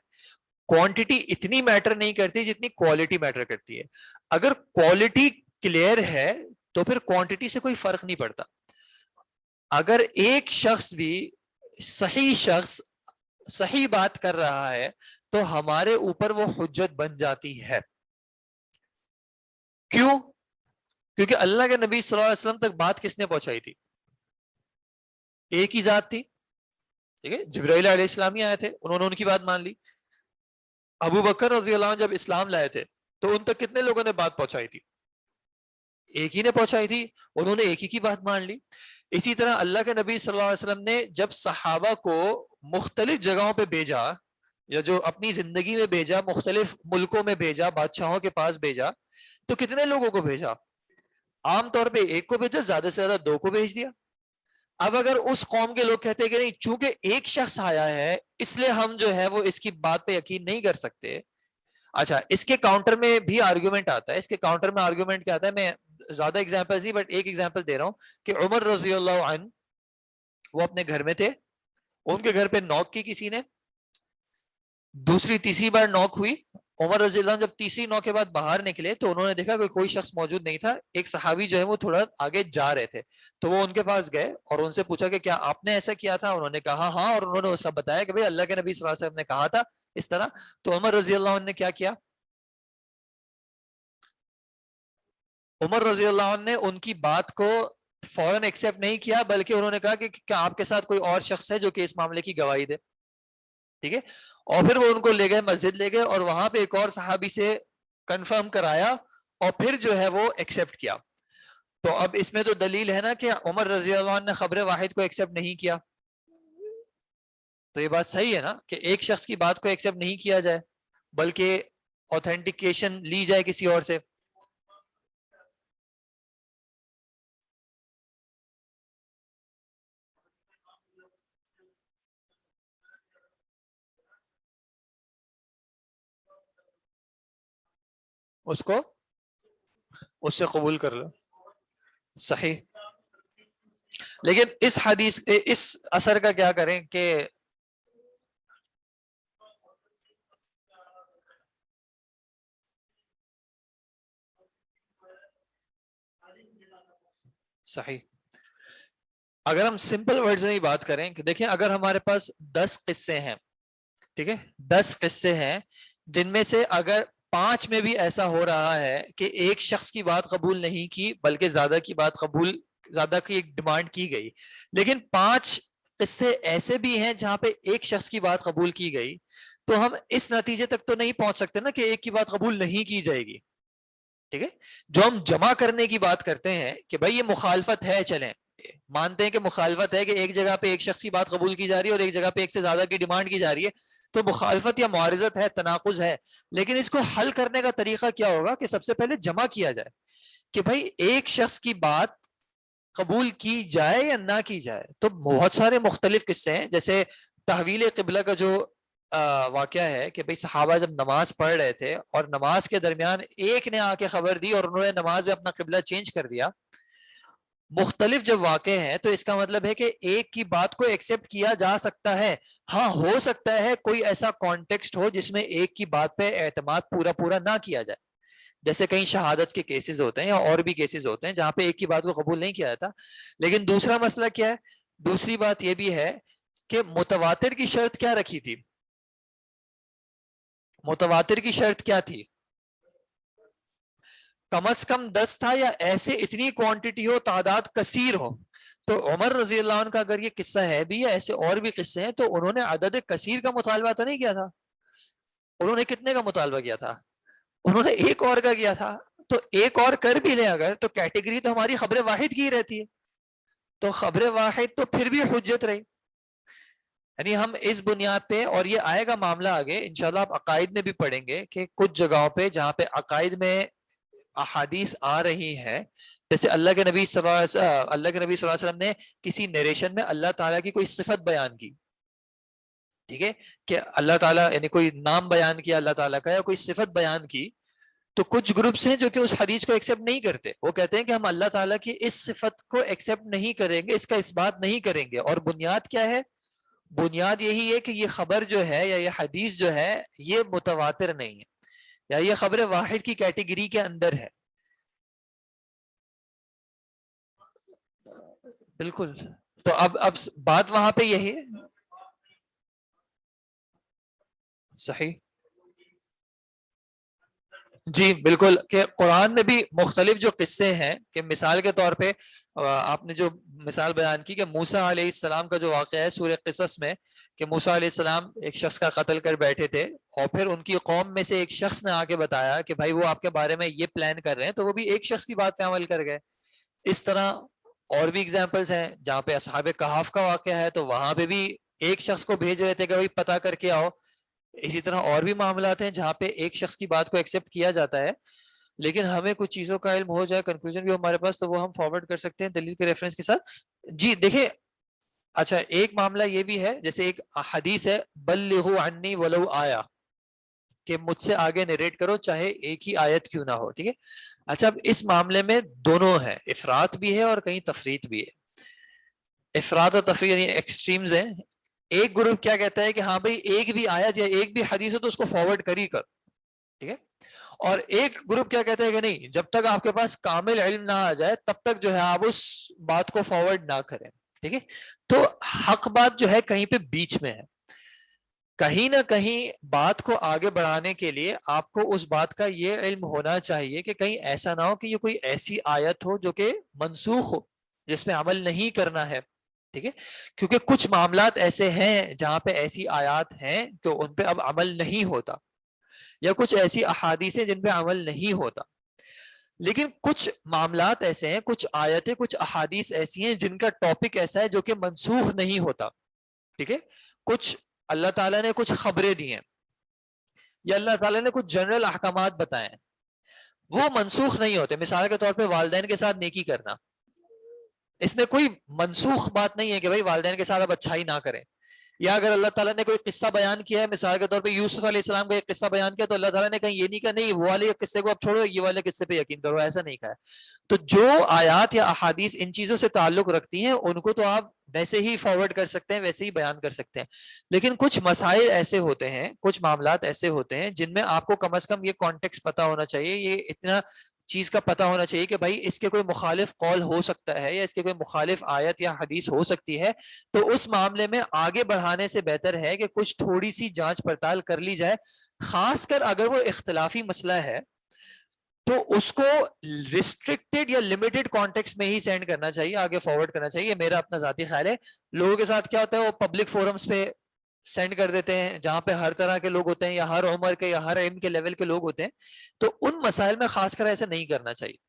کوانٹٹی اتنی میٹر نہیں کرتی جتنی کوالٹی میٹر کرتی ہے. اگر کوالٹی کلیئر ہے تو پھر کوانٹٹی سے کوئی فرق نہیں پڑتا. اگر ایک شخص بھی صحیح شخص صحیح بات کر رہا ہے تو ہمارے اوپر وہ حجت بن جاتی ہے. کیوں؟ کیونکہ اللہ کے نبی صلی اللہ علیہ وسلم تک بات کس نے پہنچائی تھی؟ ایک ہی ذات تھی. ٹھیک ہے, جبرائیل علیہ السلام ہی آئے تھے, انہوں نے ان کی بات مان لی. ابو بکر رضی اللہ عنہ جب اسلام لائے تھے تو ان تک کتنے لوگوں نے بات پہنچائی تھی؟ ایک ہی نے پہنچائی تھی, انہوں نے ایک ہی کی بات مان لی. اسی طرح اللہ کے نبی صلی اللہ علیہ وسلم نے جب صحابہ کو مختلف جگہوں پہ بھیجا یا جو اپنی زندگی میں بھیجا, مختلف ملکوں میں بھیجا, بادشاہوں کے پاس بھیجا, تو کتنے لوگوں کو بھیجا؟ عام طور پہ ایک کو بھیجا, زیادہ سے زیادہ دو کو بھیج دیا. اب اگر اس قوم کے لوگ کہتے ہیں کہ نہیں چونکہ ایک شخص آیا ہے اس لیے ہم جو ہے وہ اس کی بات پہ یقین نہیں کر سکتے. اچھا, اس کے کاؤنٹر میں بھی آرگیومنٹ آتا ہے. اس کے کاؤنٹر میں آرگیومنٹ کیا آتا ہے, میں زیادہ ایگزامپل نہیں بٹ ایک ایگزامپل دے رہا ہوں کہ عمر رضی اللہ عنہ وہ اپنے گھر میں تھے, ان کے گھر پہ نوک کی کسی نے, دوسری تیسری بار نوک ہوئی. عمر رضی اللہ عنہ جب تیسری نوک کے بعد باہر نکلے تو انہوں نے دیکھا کہ کوئی شخص موجود نہیں تھا. ایک صحابی جو ہے وہ تھوڑا آگے جا رہے تھے, تو وہ ان کے پاس گئے اور ان سے پوچھا کہ کیا آپ نے ایسا کیا تھا؟ انہوں نے کہا ہاں, اور انہوں نے اس کا بتایا کہ بھئی اللہ کے نبی صلی اللہ علیہ وسلم نے کہا تھا اس طرح. تو عمر رضی اللہ عنہ نے کیا کیا؟ عمر رضی اللہ عنہ نے ان کی بات کو فوراً ایکسیپٹ نہیں کیا بلکہ انہوں نے کہا کہ کیا آپ کے ساتھ کوئی اور شخص ہے جو کہ اس معاملے کی گواہی دے. ٹھیک ہے, اور پھر وہ ان کو لے گئے, مسجد لے گئے اور وہاں پہ ایک اور صحابی سے کنفرم کرایا اور پھر جو ہے وہ ایکسیپٹ کیا. تو اب اس میں تو دلیل ہے نا کہ عمر رضی اللہ عنہ نے خبر واحد کو ایکسیپٹ نہیں کیا. تو یہ بات صحیح ہے نا کہ ایک شخص کی بات کو ایکسیپٹ نہیں کیا جائے بلکہ اوتھینٹیکیشن لی جائے کسی اور سے. اس کو اس سے قبول کر لو. صحیح. لیکن اس حدیث اس اثر کا کیا کریں کہ صحیح، اگر ہم سمپل ورڈز میں بات کریں کہ دیکھیں اگر ہمارے پاس 10 قصے ہیں، ٹھیک ہے 10 قصے ہیں جن میں سے اگر 5 میں بھی ایسا ہو رہا ہے کہ ایک شخص کی بات قبول نہیں کی بلکہ زیادہ کی ایک ڈیمانڈ کی گئی، لیکن 5 قصے ایسے بھی ہیں جہاں پہ ایک شخص کی بات قبول کی گئی، تو ہم اس نتیجے تک تو نہیں پہنچ سکتے نا کہ ایک کی بات قبول نہیں کی جائے گی، ٹھیک ہے؟ جو ہم جمع کرنے کی بات کرتے ہیں کہ بھائی یہ مخالفت ہے، چلیں مانتے ہیں کہ مخالفت ہے کہ ایک جگہ پہ ایک شخص کی بات قبول کی جا رہی ہے اور ایک جگہ پہ ایک سے زیادہ کی ڈیمانڈ کی جا رہی ہے، تو مخالفت یا معارضت ہے، تناقض ہے، لیکن اس کو حل کرنے کا طریقہ کیا ہوگا کہ سب سے پہلے جمع کیا جائے کہ بھائی ایک شخص کی بات قبول کی جائے یا نہ کی جائے۔ تو بہت سارے مختلف قصے ہیں، جیسے تحویل قبلہ کا جو واقعہ ہے کہ بھئی صحابہ جب نماز پڑھ رہے تھے اور نماز کے درمیان ایک نے آ کے خبر دی اور انہوں نے نماز میں اپنا قبلہ چینج کر دیا، مختلف جب واقع ہیں تو اس کا مطلب ہے کہ ایک کی بات کو ایکسپٹ کیا جا سکتا ہے، ہاں ہو سکتا ہے کوئی ایسا کانٹیکسٹ ہو جس میں ایک کی بات پہ اعتماد پورا نہ کیا جائے، جیسے کہیں شہادت کے کیسز ہوتے ہیں یا اور بھی کیسز ہوتے ہیں جہاں پہ ایک کی بات کو قبول نہیں کیا جاتا۔ لیکن دوسرا مسئلہ کیا ہے، دوسری بات یہ بھی ہے کہ متواتر کی شرط کیا رکھی تھی؟ متواتر کی شرط کیا تھی؟ کم از کم 10 تھا یا ایسے اتنی کوانٹٹی ہو، تعداد کثیر ہو۔ تو عمر رضی اللہ عنہ کا اگر یہ قصہ ہے بھی یا ایسے اور بھی قصے ہیں تو انہوں نے عدد کثیر کا مطالبہ تو نہیں کیا تھا، انہوں نے کتنے کا مطالبہ کیا تھا؟ انہوں نے ایک اور کا کیا تھا۔ تو ایک اور کر بھی لیں اگر تو کیٹیگری تو ہماری خبر واحد کی رہتی ہے، تو خبر واحد تو پھر بھی حجت رہی۔ یعنی ہم اس بنیاد پہ، اور یہ آئے گا معاملہ آگے انشاءاللہ آپ عقائد میں بھی پڑھیں گے کہ کچھ جگہوں پہ جہاں پہ عقائد میں احادیث آ رہی ہیں، جیسے اللہ کے نبی صلی اللہ علیہ وسلم نے کسی نیریشن میں اللہ تعالیٰ کی کوئی صفت بیان کی، ٹھیک ہے، کہ اللہ تعالیٰ یعنی کوئی نام بیان کیا اللہ تعالیٰ کا یا کوئی صفت بیان کی، تو کچھ گروپس ہیں جو کہ اس حدیث کو ایکسیپٹ نہیں کرتے، وہ کہتے ہیں کہ ہم اللہ تعالیٰ کی اس صفت کو ایکسیپٹ نہیں کریں گے، اس کا اس بات نہیں کریں گے۔ اور بنیاد کیا ہے؟ بنیاد یہی ہے کہ یہ خبر جو ہے یا یہ حدیث جو ہے یہ متواتر نہیں ہے یا یہ خبر واحد کی کیٹیگری کے اندر ہے۔ بالکل، تو اب بات وہاں پہ یہی ہے۔ صحیح، جی بالکل، کہ قرآن میں بھی مختلف جو قصے ہیں، کہ مثال کے طور پہ آپ نے جو مثال بیان کی کہ موسیٰ علیہ السلام کا جو واقعہ ہے سورہ قصص میں، کہ موسیٰ علیہ السلام ایک شخص کا قتل کر بیٹھے تھے اور پھر ان کی قوم میں سے ایک شخص نے آ کے بتایا کہ بھائی وہ آپ کے بارے میں یہ پلان کر رہے ہیں، تو وہ بھی ایک شخص کی بات پہ عمل کر گئے۔ اس طرح اور بھی اگزامپلس ہیں جہاں پہ اصحاب کہف کا واقعہ ہے تو وہاں پہ بھی ایک شخص کو بھیج رہے تھے کہ بھائی پتہ کر کے آؤ۔ اسی طرح اور بھی معاملات ہیں جہاں پہ ایک شخص کی بات کو ایکسیپٹ کیا جاتا ہے، لیکن ہمیں کچھ چیزوں کا علم ہو جائے، کنکلوژن بھی ہمارے پاس، تو وہ ہم فارورڈ کر سکتے ہیں دلیل کے ریفرنس کے ساتھ۔ جی دیکھیں، اچھا ایک معاملہ یہ بھی ہے، جیسے ایک حدیث ہے بلغوا عنی ولو آیا، کہ مجھ سے آگے نریٹ کرو چاہے ایک ہی آیت کیوں نہ ہو، ٹھیک ہے۔ اچھا اب اس معاملے میں دونوں ہے، افراط بھی ہے اور کہیں تفریط بھی ہے۔ افراط اور تفریط یعنی ایکسٹریمز ہیں۔ ایک گروپ کیا کہتا ہے کہ ہاں بھائی ایک بھی آیت یا ایک بھی حدیث ہو تو اس کو فارورڈ کر ہی کر، ٹھیک ہے۔ اور ایک گروپ کیا کہتا ہے کہ نہیں، جب تک آپ کے پاس کامل علم نہ آ جائے تب تک جو ہے آپ اس بات کو فارورڈ نہ کریں، ٹھیک ہے۔ تو حق بات جو ہے کہیں پہ بیچ میں ہے، کہیں نہ کہیں بات کو آگے بڑھانے کے لیے آپ کو اس بات کا یہ علم ہونا چاہیے کہ کہیں ایسا نہ ہو کہ یہ کوئی ایسی آیت ہو جو کہ منسوخ ہو، جس میں عمل نہیں کرنا ہے، ٹھیک ہے۔ کیونکہ کچھ معاملات ایسے ہیں جہاں پہ ایسی آیات ہیں کہ ان پہ اب عمل نہیں ہوتا، یا کچھ ایسی احادیث ہیں جن پہ عمل نہیں ہوتا، لیکن کچھ معاملات ایسے ہیں، کچھ آیتیں، کچھ احادیث ایسی ہیں جن کا ٹاپک ایسا ہے جو کہ منسوخ نہیں ہوتا، ٹھیک ہے۔ کچھ اللہ تعالیٰ نے کچھ خبریں دی ہیں یا اللہ تعالیٰ نے کچھ جنرل احکامات بتائے ہیں، وہ منسوخ نہیں ہوتے۔ مثال کے طور پہ والدین کے ساتھ نیکی کرنا، اس میں کوئی منسوخ بات نہیں ہے کہ بھائی والدین کے ساتھ اب اچھائی نہ کریں، یا اگر اللہ تعالیٰ نے کوئی قصہ بیان کیا ہے، مثال کے طور پہ یوسف علیہ السلام کا ایک قصہ بیان کیا، تو اللہ تعالیٰ نے کہیں یہ نہیں کہا نہیں وہ والے قصے کو اب چھوڑو، یہ والے قصے پہ یقین کرو، ایسا نہیں کہا ہے۔ تو جو آیات یا احادیث ان چیزوں سے تعلق رکھتی ہیں ان کو تو آپ ویسے ہی فارورڈ کر سکتے ہیں، ویسے ہی بیان کر سکتے ہیں، لیکن کچھ مسائل ایسے ہوتے ہیں، کچھ معاملات ایسے ہوتے ہیں جن میں آپ کو کم از کم یہ کانٹیکسٹ پتا ہونا چاہیے، یہ اتنا چیز کا پتا ہونا چاہیے کہ بھائی اس کے کوئی مخالف قول ہو سکتا ہے یا اس کے کوئی مخالف آیت یا حدیث ہو سکتی ہے، تو اس معاملے میں آگے بڑھانے سے بہتر ہے کہ کچھ تھوڑی سی جانچ پڑتال کر لی جائے، خاص کر اگر وہ اختلافی مسئلہ ہے تو اس کو ریسٹرکٹڈ یا لمیٹڈ کانٹیکس میں ہی سینڈ کرنا چاہیے، آگے فارورڈ کرنا چاہیے، یہ میرا اپنا ذاتی خیال ہے۔ لوگوں کے ساتھ کیا ہوتا ہے، وہ پبلک فورمز پہ سینڈ کر دیتے ہیں جہاں پہ ہر طرح کے لوگ ہوتے ہیں یا ہر عمر کے یا ہر علم کے لیول کے لوگ ہوتے ہیں، تو ان مسائل میں خاص کر ایسا نہیں کرنا چاہیے۔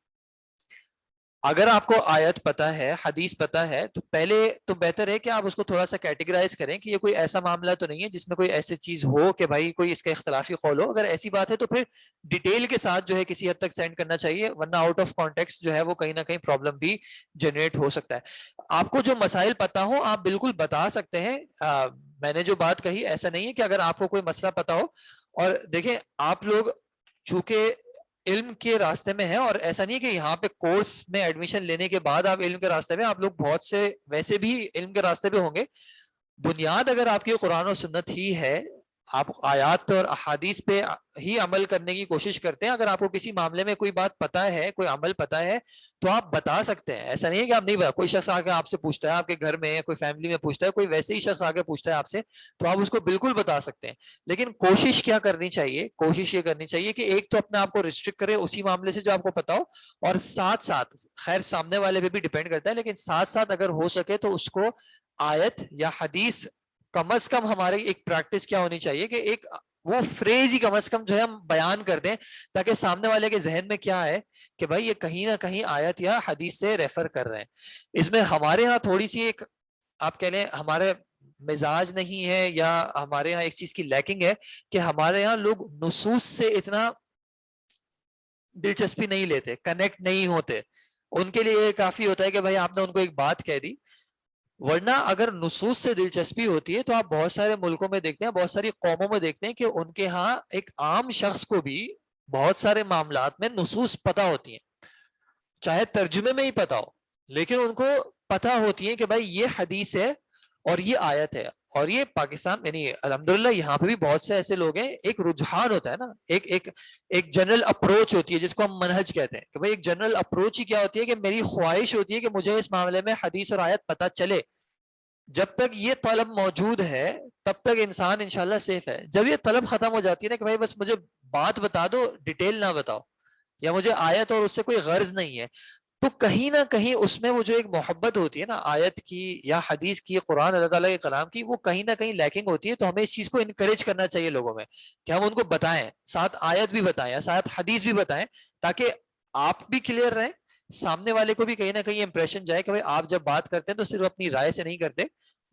اگر آپ کو آیت پتا ہے، حدیث پتا ہے، تو پہلے تو بہتر ہے کہ آپ اس کو تھوڑا سا کیٹیگرائز کریں کہ یہ کوئی ایسا معاملہ تو نہیں ہے جس میں کوئی ایسی چیز ہو کہ بھائی کوئی اس کا اختلافی قول ہو۔ اگر ایسی بات ہے تو پھر ڈیٹیل کے ساتھ جو ہے کسی حد تک سینڈ کرنا چاہیے، ورنہ آؤٹ آف کانٹیکسٹ جو ہے وہ کہیں نہ کہیں پرابلم بھی جنریٹ ہو سکتا ہے۔ آپ کو جو مسائل پتا ہو آپ بالکل بتا سکتے ہیں، میں نے جو بات کہی ایسا نہیں ہے کہ اگر آپ کو کوئی مسئلہ پتا ہو، اور دیکھیں آپ لوگ چونکہ علم کے راستے میں ہے، اور ایسا نہیں کہ یہاں پہ کورس میں ایڈمیشن لینے کے بعد آپ علم کے راستے میں، آپ لوگ بہت سے ویسے بھی علم کے راستے پہ ہوں گے۔ بنیاد اگر آپ کی قرآن و سنت ہی ہے، آپ آیات پہ اور احادیث پہ ہی عمل کرنے کی کوشش کرتے ہیں، اگر آپ کو کسی معاملے میں کوئی بات پتا ہے، کوئی عمل پتا ہے تو آپ بتا سکتے ہیں، ایسا نہیں ہے کہ آپ نہیں بتا۔ کوئی شخص آ کے آپ سے پوچھتا ہے، آپ کے گھر میں کوئی فیملی میں پوچھتا ہے، کوئی ویسے ہی شخص آ کے پوچھتا ہے آپ سے، تو آپ اس کو بالکل بتا سکتے ہیں، لیکن کوشش کیا کرنی چاہیے، کوشش یہ کرنی چاہیے کہ ایک تو اپنے آپ کو ریسٹرکٹ کرے اسی معاملے سے جو آپ کو پتا ہو، اور ساتھ ساتھ خیر سامنے والے پہ بھی ڈیپینڈ کرتا ہے، لیکن ساتھ ساتھ اگر ہو سکے تو اس کو آیت یا حدیث کم از کم ہماری ایک پریکٹس کیا ہونی چاہیے کہ ایک وہ فریز ہی کم از کم جو ہے ہم بیان کر دیں، تاکہ سامنے والے کے ذہن میں کیا ہے کہ بھائی یہ کہیں نہ کہیں آیت یا حدیث سے ریفر کر رہے ہیں۔ اس میں ہمارے ہاں تھوڑی سی ایک آپ کہہ لیں ہمارے مزاج نہیں ہے، یا ہمارے ہاں ایک چیز کی لیکنگ ہے کہ ہمارے ہاں لوگ نصوص سے اتنا دلچسپی نہیں لیتے، کنیکٹ نہیں ہوتے، ان کے لیے یہ کافی ہوتا ہے کہ بھائی آپ نے ان کو ایک بات کہہ دی۔ ورنہ اگر نصوص سے دلچسپی ہوتی ہے تو آپ بہت سارے ملکوں میں دیکھتے ہیں، بہت ساری قوموں میں دیکھتے ہیں کہ ان کے ہاں ایک عام شخص کو بھی بہت سارے معاملات میں نصوص پتہ ہوتی ہیں، چاہے ترجمے میں ہی پتہ ہو، لیکن ان کو پتہ ہوتی ہے کہ بھائی یہ حدیث ہے اور یہ آیت ہے۔ اور یہ پاکستان یعنی الحمدللہ یہاں پہ بھی بہت سے ایسے لوگ ہیں، ایک رجحان ہوتا ہے نا، ایک جنرل اپروچ ہوتی ہے جس کو ہم منہج کہتے ہیں کہ بھائی ایک جنرل اپروچ ہی کیا ہوتی ہے کہ میری خواہش ہوتی ہے کہ مجھے اس معاملے میں حدیث اور آیت پتہ چلے۔ جب تک یہ طلب موجود ہے تب تک انسان انشاءاللہ سیف ہے۔ جب یہ طلب ختم ہو جاتی ہے نا کہ بھائی بس مجھے بات بتا دو، ڈیٹیل نہ بتاؤ، یا مجھے آیت اور اس سے کوئی غرض نہیں ہے، تو کہیں نہ کہیں اس میں وہ جو ایک محبت ہوتی ہے نا آیت کی یا حدیث کی، قرآن اللہ تعالیٰ کے کلام کی، وہ کہیں نہ کہیں لیکنگ ہوتی ہے۔ تو ہمیں اس چیز کو انکریج کرنا چاہیے لوگوں میں کہ ہم ان کو بتائیں، ساتھ آیت بھی بتائیں، ساتھ حدیث بھی بتائیں، تاکہ آپ بھی کلیئر رہیں، سامنے والے کو بھی کہیں نہ کہیں امپریشن جائے کہ بھائی آپ جب بات کرتے ہیں تو صرف اپنی رائے سے نہیں کرتے،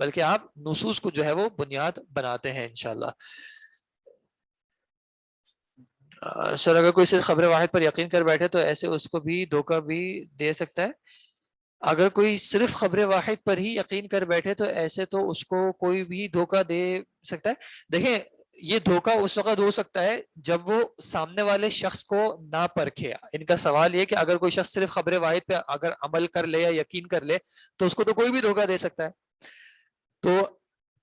بلکہ آپ نصوص کو جو ہے وہ بنیاد بناتے ہیں انشاءاللہ۔ سر اگر کوئی صرف خبر واحد پر یقین کر بیٹھے تو ایسے اس کو بھی دھوکہ بھی دے سکتا ہے؟ اگر کوئی صرف خبر واحد پر ہی یقین کر بیٹھے تو ایسے تو اس کو کوئی بھی دھوکہ دے سکتا ہے۔ دیکھیں یہ دھوکہ اس وقت ہو سکتا ہے جب وہ سامنے والے شخص کو نہ پرکھے۔ ان کا سوال یہ کہ اگر کوئی شخص صرف خبر واحد پہ اگر عمل کر لے یا یقین کر لے تو اس کو تو کوئی بھی دھوکہ دے سکتا ہے۔ تو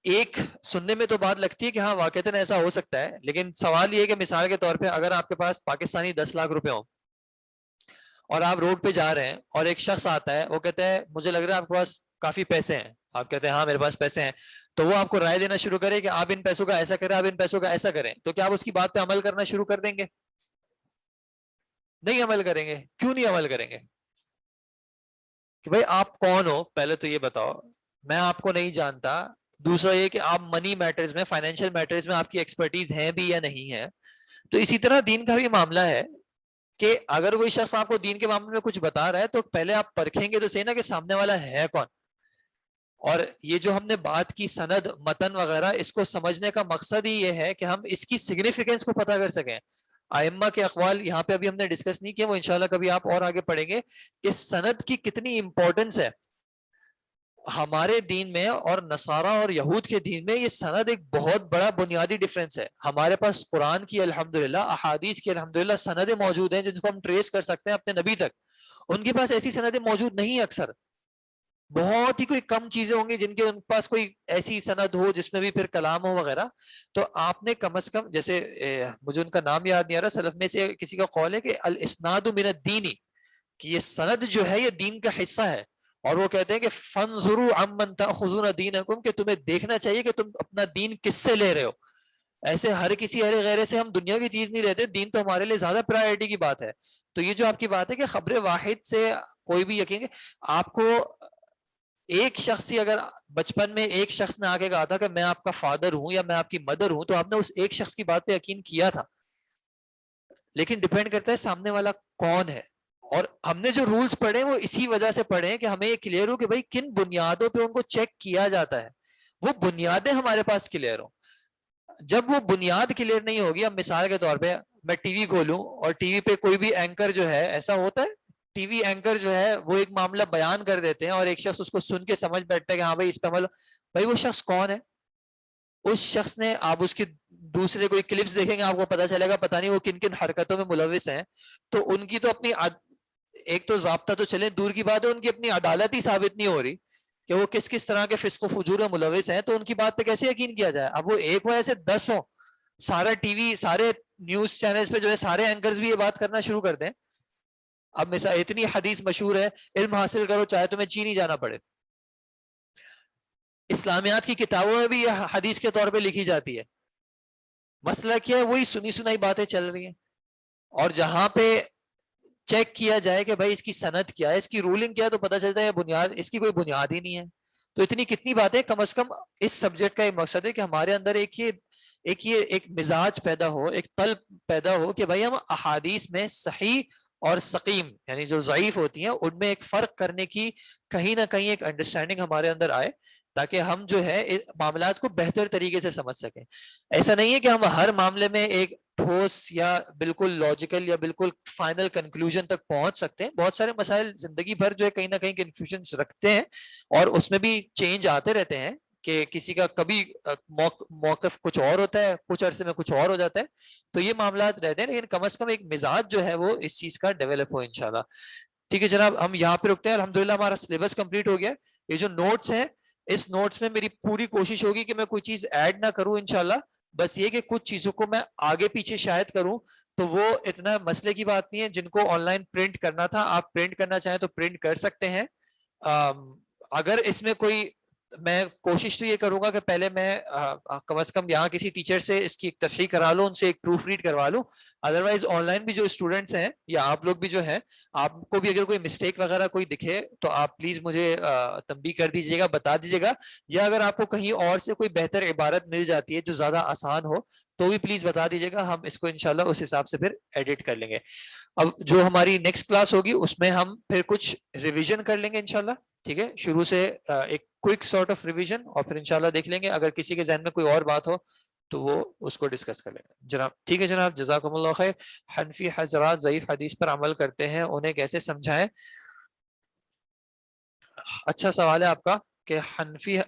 ایک سننے میں تو بات لگتی ہے کہ ہاں واقعتاً ایسا ہو سکتا ہے، لیکن سوال یہ کہ مثال کے طور پہ اگر آپ کے پاس پاکستانی 10 لاکھ روپے ہوں اور آپ روڈ پہ جا رہے ہیں اور ایک شخص آتا ہے، وہ کہتا ہے مجھے لگ رہا ہے آپ کے پاس کافی پیسے ہیں، آپ کہتے ہیں ہاں میرے پاس پیسے ہیں، تو وہ آپ کو رائے دینا شروع کرے کہ آپ ان پیسوں کا ایسا کریں، آپ ان پیسوں کا ایسا کریں، تو کیا آپ اس کی بات پہ عمل کرنا شروع کر دیں گے؟ نہیں عمل کریں گے۔ کیوں نہیں عمل کریں گے؟ کہ بھائی آپ کون ہو، پہلے تو یہ بتاؤ، میں آپ کو نہیں جانتا، دوسرا یہ کہ آپ منی میٹرز میں، فائنینشیل میٹرز میں آپ کی ایکسپرٹیز ہے بھی یا نہیں ہے۔ تو اسی طرح دین کا بھی معاملہ ہے کہ اگر کوئی شخص آپ کو دین کے معاملے میں کچھ بتا رہا ہے تو پہلے آپ پرکھیں گے تو صحیح نا کہ سامنے والا ہے کون۔ اور یہ جو ہم نے بات کی سند متن وغیرہ، اس کو سمجھنے کا مقصد ہی یہ ہے کہ ہم اس کی سگنیفیکینس کو پتہ کر سکیں۔ ائمہ کے اقوال یہاں پہ ابھی ہم نے ڈسکس نہیں کیا، وہ انشاءاللہ کبھی آپ اور آگے پڑھیں گے کہ سند کی کتنی امپورٹنس ہے۔ ہمارے دین میں اور نصارہ اور یہود کے دین میں یہ سند ایک بہت بڑا بنیادی ڈفرینس ہے. ہمارے پاس قرآن کی الحمدللہ، احادیث کی الحمدللہ سندیں موجود ہیں جن کو ہم ٹریس کر سکتے ہیں اپنے نبی تک. ان کے پاس ایسی سندیں موجود نہیں ہیں. اکثر بہت ہی کوئی کم چیزیں ہوں گی جن کے ان پاس کوئی ایسی سند ہو جس میں بھی پھر کلام ہو وغیرہ. تو آپ نے کم از کم، جیسے مجھے ان کا نام یاد نہیں آ رہا، سلف میں سے کسی کا قول ہے کہ الاسناد من الدین، کہ یہ سند جو ہے یہ دین کا حصہ ہے. اور وہ کہتے ہیں کہ فانظروا عمن تاخذون دینکم، کہ تمہیں دیکھنا چاہیے کہ تم اپنا دین کس سے لے رہے ہو. ایسے ہر کسی ہر غیرے سے ہم دنیا کی چیز نہیں لیتے. دین تو ہمارے لیے زیادہ پرائرٹی کی بات ہے. تو یہ جو آپ کی بات ہے کہ خبر واحد سے کوئی بھی یقین، آپ کو ایک شخص ہی اگر بچپن میں ایک شخص نے آگے کہا تھا کہ میں آپ کا فادر ہوں یا میں آپ کی مدر ہوں، تو آپ نے اس ایک شخص کی بات پہ یقین کیا تھا. لیکن ڈیپینڈ کرتا ہے سامنے والا کون ہے. اور ہم نے جو رولز پڑھے وہ اسی وجہ سے پڑھے ہیں کہ ہمیں یہ کلیئر ہو کہ بھائی کن بنیادوں پہ ان کو چیک کیا جاتا ہے. وہ بنیادیں ہمارے پاس کلیئر ہوں. جب وہ بنیاد کلیئر نہیں ہوگی، اب مثال کے طور پہ میں ٹی وی کھولوں اور ٹی وی پہ کوئی بھی اینکر جو ہے، ایسا ہوتا ہے ٹی وی اینکر جو ہے وہ ایک معاملہ بیان کر دیتے ہیں اور ایک شخص اس کو سن کے سمجھ بیٹھتا ہے کہ ہاں بھائی اس پہ عمل. بھائی وہ شخص کون ہے؟ اس شخص نے، آپ اس کی دوسرے کوئی کلپس دیکھیں گے آپ کو پتا چلے گا پتہ نہیں وہ کن کن حرکتوں میں ملوث ہیں. تو ان کی تو اپنی ایک تو ضابطہ تو چلے دور کی بات ہے، ان کی اپنی عدالت ہی ثابت نہیں ہو رہی کہ وہ کس کس طرح کے فسق و فجور میں ملوث ہیں. تو ان کی بات پہ کیسے یقین کیا جائے؟ اب وہ ایک ہو ایسے 10 ہوں، سارا ٹی وی سارے نیوز چینلز پہ جو ہے سارے اینکرز بھی یہ بات کرنا شروع کر دیں. اب مثلا اتنی حدیث مشہور ہے، علم حاصل کرو چاہے تمہیں چین ہی جانا پڑے. اسلامیات کی کتابوں میں بھی یہ حدیث کے طور پہ لکھی جاتی ہے. مسئلہ کیا ہے؟ وہی سنی سنائی باتیں چل رہی ہیں. اور جہاں پہ چیک کیا جائے کہ بھائی اس کی سند کیا ہے، اس کی رولنگ کیا ہے، تو پتہ چلتا ہے بنیاد، اس کی کوئی بنیاد ہی نہیں ہے. تو اتنی کتنی باتیں، کم از کم اس سبجیکٹ کا ایک مقصد ہے کہ ہمارے اندر ایک مزاج پیدا ہو، ایک طلب پیدا ہو کہ بھائی ہم احادیث میں صحیح اور سقیم، یعنی جو ضعیف ہوتی ہیں ان میں ایک فرق کرنے کی کہیں نہ کہیں ایک انڈرسٹینڈنگ ہمارے اندر آئے، تاکہ ہم جو ہے معاملات کو بہتر طریقے سے سمجھ سکیں. ایسا نہیں ہے کہ ہم ہر معاملے میں ایک ٹھوس یا بالکل لاجیکل یا بالکل فائنل کنکلوژن تک پہنچ سکتے ہیں. بہت سارے مسائل زندگی بھر جو ہے کہیں نہ کہیں کنفیوژن رکھتے ہیں اور اس میں بھی چینج آتے رہتے ہیں کہ کسی کا کبھی موقف کچھ اور ہوتا ہے، کچھ عرصے میں کچھ اور ہو جاتا ہے. تو یہ معاملات رہتے ہیں، لیکن کم از کم ایک مزاج جو ہے وہ اس چیز کا ڈیولپ ہو انشاءاللہ. ٹھیک ہے جناب، ہم یہاں پہ رکتے ہیں. الحمدللہ ہمارا سلیبس کمپلیٹ ہو گیا. یہ جو نوٹس ہیں، اس نوٹس میں میری پوری کوشش ہوگی کہ میں کوئی چیز ایڈ نہ کروں انشاءاللہ. بس یہ کہ کچھ چیزوں کو میں آگے پیچھے شاید کروں، تو وہ اتنا مسئلے کی بات نہیں ہے. جن کو آن لائن پرنٹ کرنا تھا، آپ پرنٹ کرنا چاہیں تو پرنٹ کر سکتے ہیں. اگر اس میں کوئی، میں کوشش تو یہ کروں گا کہ پہلے میں کم از کم یہاں کسی ٹیچر سے اس کی ایک تصحیح کرا لوں، ان سے ایک پروف ریڈ کروا لوں. ادروائز آن لائن بھی جو اسٹوڈنٹس ہیں یا آپ لوگ بھی جو ہیں، آپ کو بھی اگر کوئی مسٹیک وغیرہ کوئی دکھے تو آپ پلیز مجھے تنبیہ کر دیجیے گا، بتا دیجیے گا. یا اگر آپ کو کہیں اور سے کوئی بہتر عبارت مل جاتی ہے جو زیادہ آسان ہو تو بھی پلیز بتا دیجیے گا. ہم اس کو انشاءاللہ اس حساب سے پھر ایڈٹ کر لیں گے. اب جو ہماری نیکسٹ کلاس ہوگی اس میں ہم پھر کچھ ریویژن کر لیں گے انشاءاللہ. ٹھیک ہے، شروع سے ایک کوئک سارٹ آف ریویژن، اور پھر انشاءاللہ دیکھ لیں گے اگر کسی کے ذہن میں کوئی اور بات ہو تو وہ اس کو ڈسکس کر لیں گے جناب. ٹھیک ہے جناب، جزاکم اللہ خیر. حنفی حضرات ضعیف حدیث پر عمل کرتے ہیں، انہیں کیسے سمجھائیں؟ اچھا سوال ہے آپ کا کہ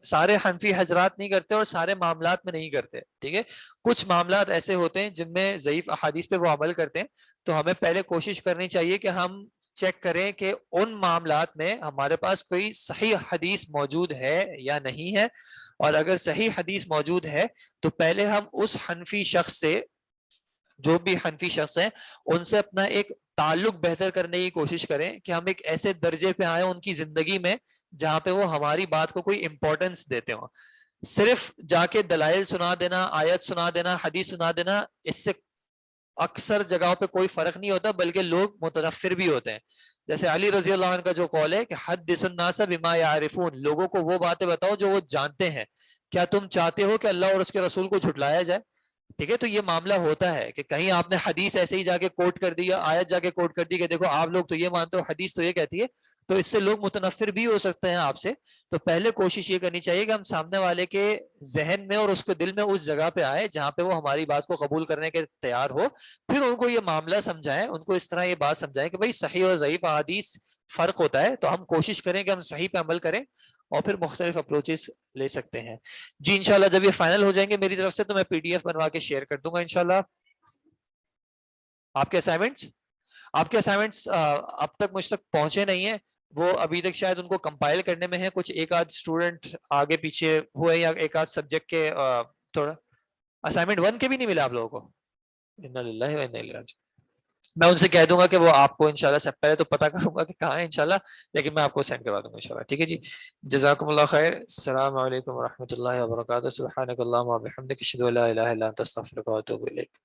سارے حنفی حضرات نہیں کرتے اور سارے معاملات میں نہیں کرتے. ٹھیک ہے، کچھ معاملات ایسے ہوتے ہیں جن میں ضعیف احادیث پہ وہ عمل کرتے ہیں. تو ہمیں پہلے کوشش کرنی چاہیے کہ ہم چیک کریں کہ ان معاملات میں ہمارے پاس کوئی صحیح حدیث موجود ہے یا نہیں ہے. اور اگر صحیح حدیث موجود ہے تو پہلے ہم اس حنفی شخص سے، جو بھی حنفی شخص ہیں، ان سے اپنا ایک تعلق بہتر کرنے کی کوشش کریں کہ ہم ایک ایسے درجے پہ آئیں ان کی زندگی میں جہاں پہ وہ ہماری بات کو کوئی امپورٹنس دیتے ہوں. صرف جا کے دلائل سنا دینا، آیت سنا دینا، حدیث سنا دینا، اس سے اکثر جگہوں پہ کوئی فرق نہیں ہوتا بلکہ لوگ متنفر بھی ہوتے ہیں. جیسے علی رضی اللہ عنہ کا جو قول ہے کہ حدث الناس بما یعرفون، لوگوں کو وہ باتیں بتاؤ جو وہ جانتے ہیں. کیا تم چاہتے ہو کہ اللہ اور اس کے رسول کو جھٹلایا جائے؟ ٹھیک ہے، تو یہ معاملہ ہوتا ہے کہ کہیں آپ نے حدیث ایسے ہی جا کے کوٹ کر دی یا آیت جا کے کوٹ کر دی کہ دیکھو آپ لوگ تو یہ مانتے ہو، حدیث تو یہ کہتی ہے، تو اس سے لوگ متنفر بھی ہو سکتے ہیں آپ سے. تو پہلے کوشش یہ کرنی چاہیے کہ ہم سامنے والے کے ذہن میں اور اس کے دل میں اس جگہ پہ آئے جہاں پہ وہ ہماری بات کو قبول کرنے کے تیار ہو. پھر ان کو یہ معاملہ سمجھائیں، ان کو اس طرح یہ بات سمجھائیں کہ بھائی صحیح اور ضعیف احادیث فرق ہوتا ہے. تو ہم کوشش کریں کہ ہم صحیح پہ عمل کریں اور پھر مختلف اپروچز لے سکتے ہیں. جی انشاءاللہ جب یہ فائنل ہو جائیں گے میری طرف سے تو میں PDF بنوا کے شیئر کر دوں گا انشاءاللہ. آپ کے اسائنمنٹس اب تک مجھ تک پہنچے نہیں ہیں, وہ ابھی تک شاید ان کو کمپائل کرنے میں ہے, کچھ ایک آدھ اسٹوڈنٹ آگے پیچھے ہوئے یا ایک آدھ سبجیکٹ کے تھوڑا اسائنمنٹ 1 کے بھی نہیں ملے آپ لوگوں کو. انا للہ و انا الیہ راجعون. میں ان سے کہہ دوں گا کہ وہ آپ کو انشاءاللہ سے پہلے تو پتہ کروں گا کہ کہاں ہے انشاءاللہ, لیکن میں آپ کو سینڈ کروا دوں گا انشاءاللہ. ٹھیک ہے جی, جزاکم اللہ خیر. السلام علیکم ورحمۃ اللہ وبرکاتہ. سبحانک اللہم و بحمدک اشہد ان لا الہ الا انت استغفرک و اتوب الیک.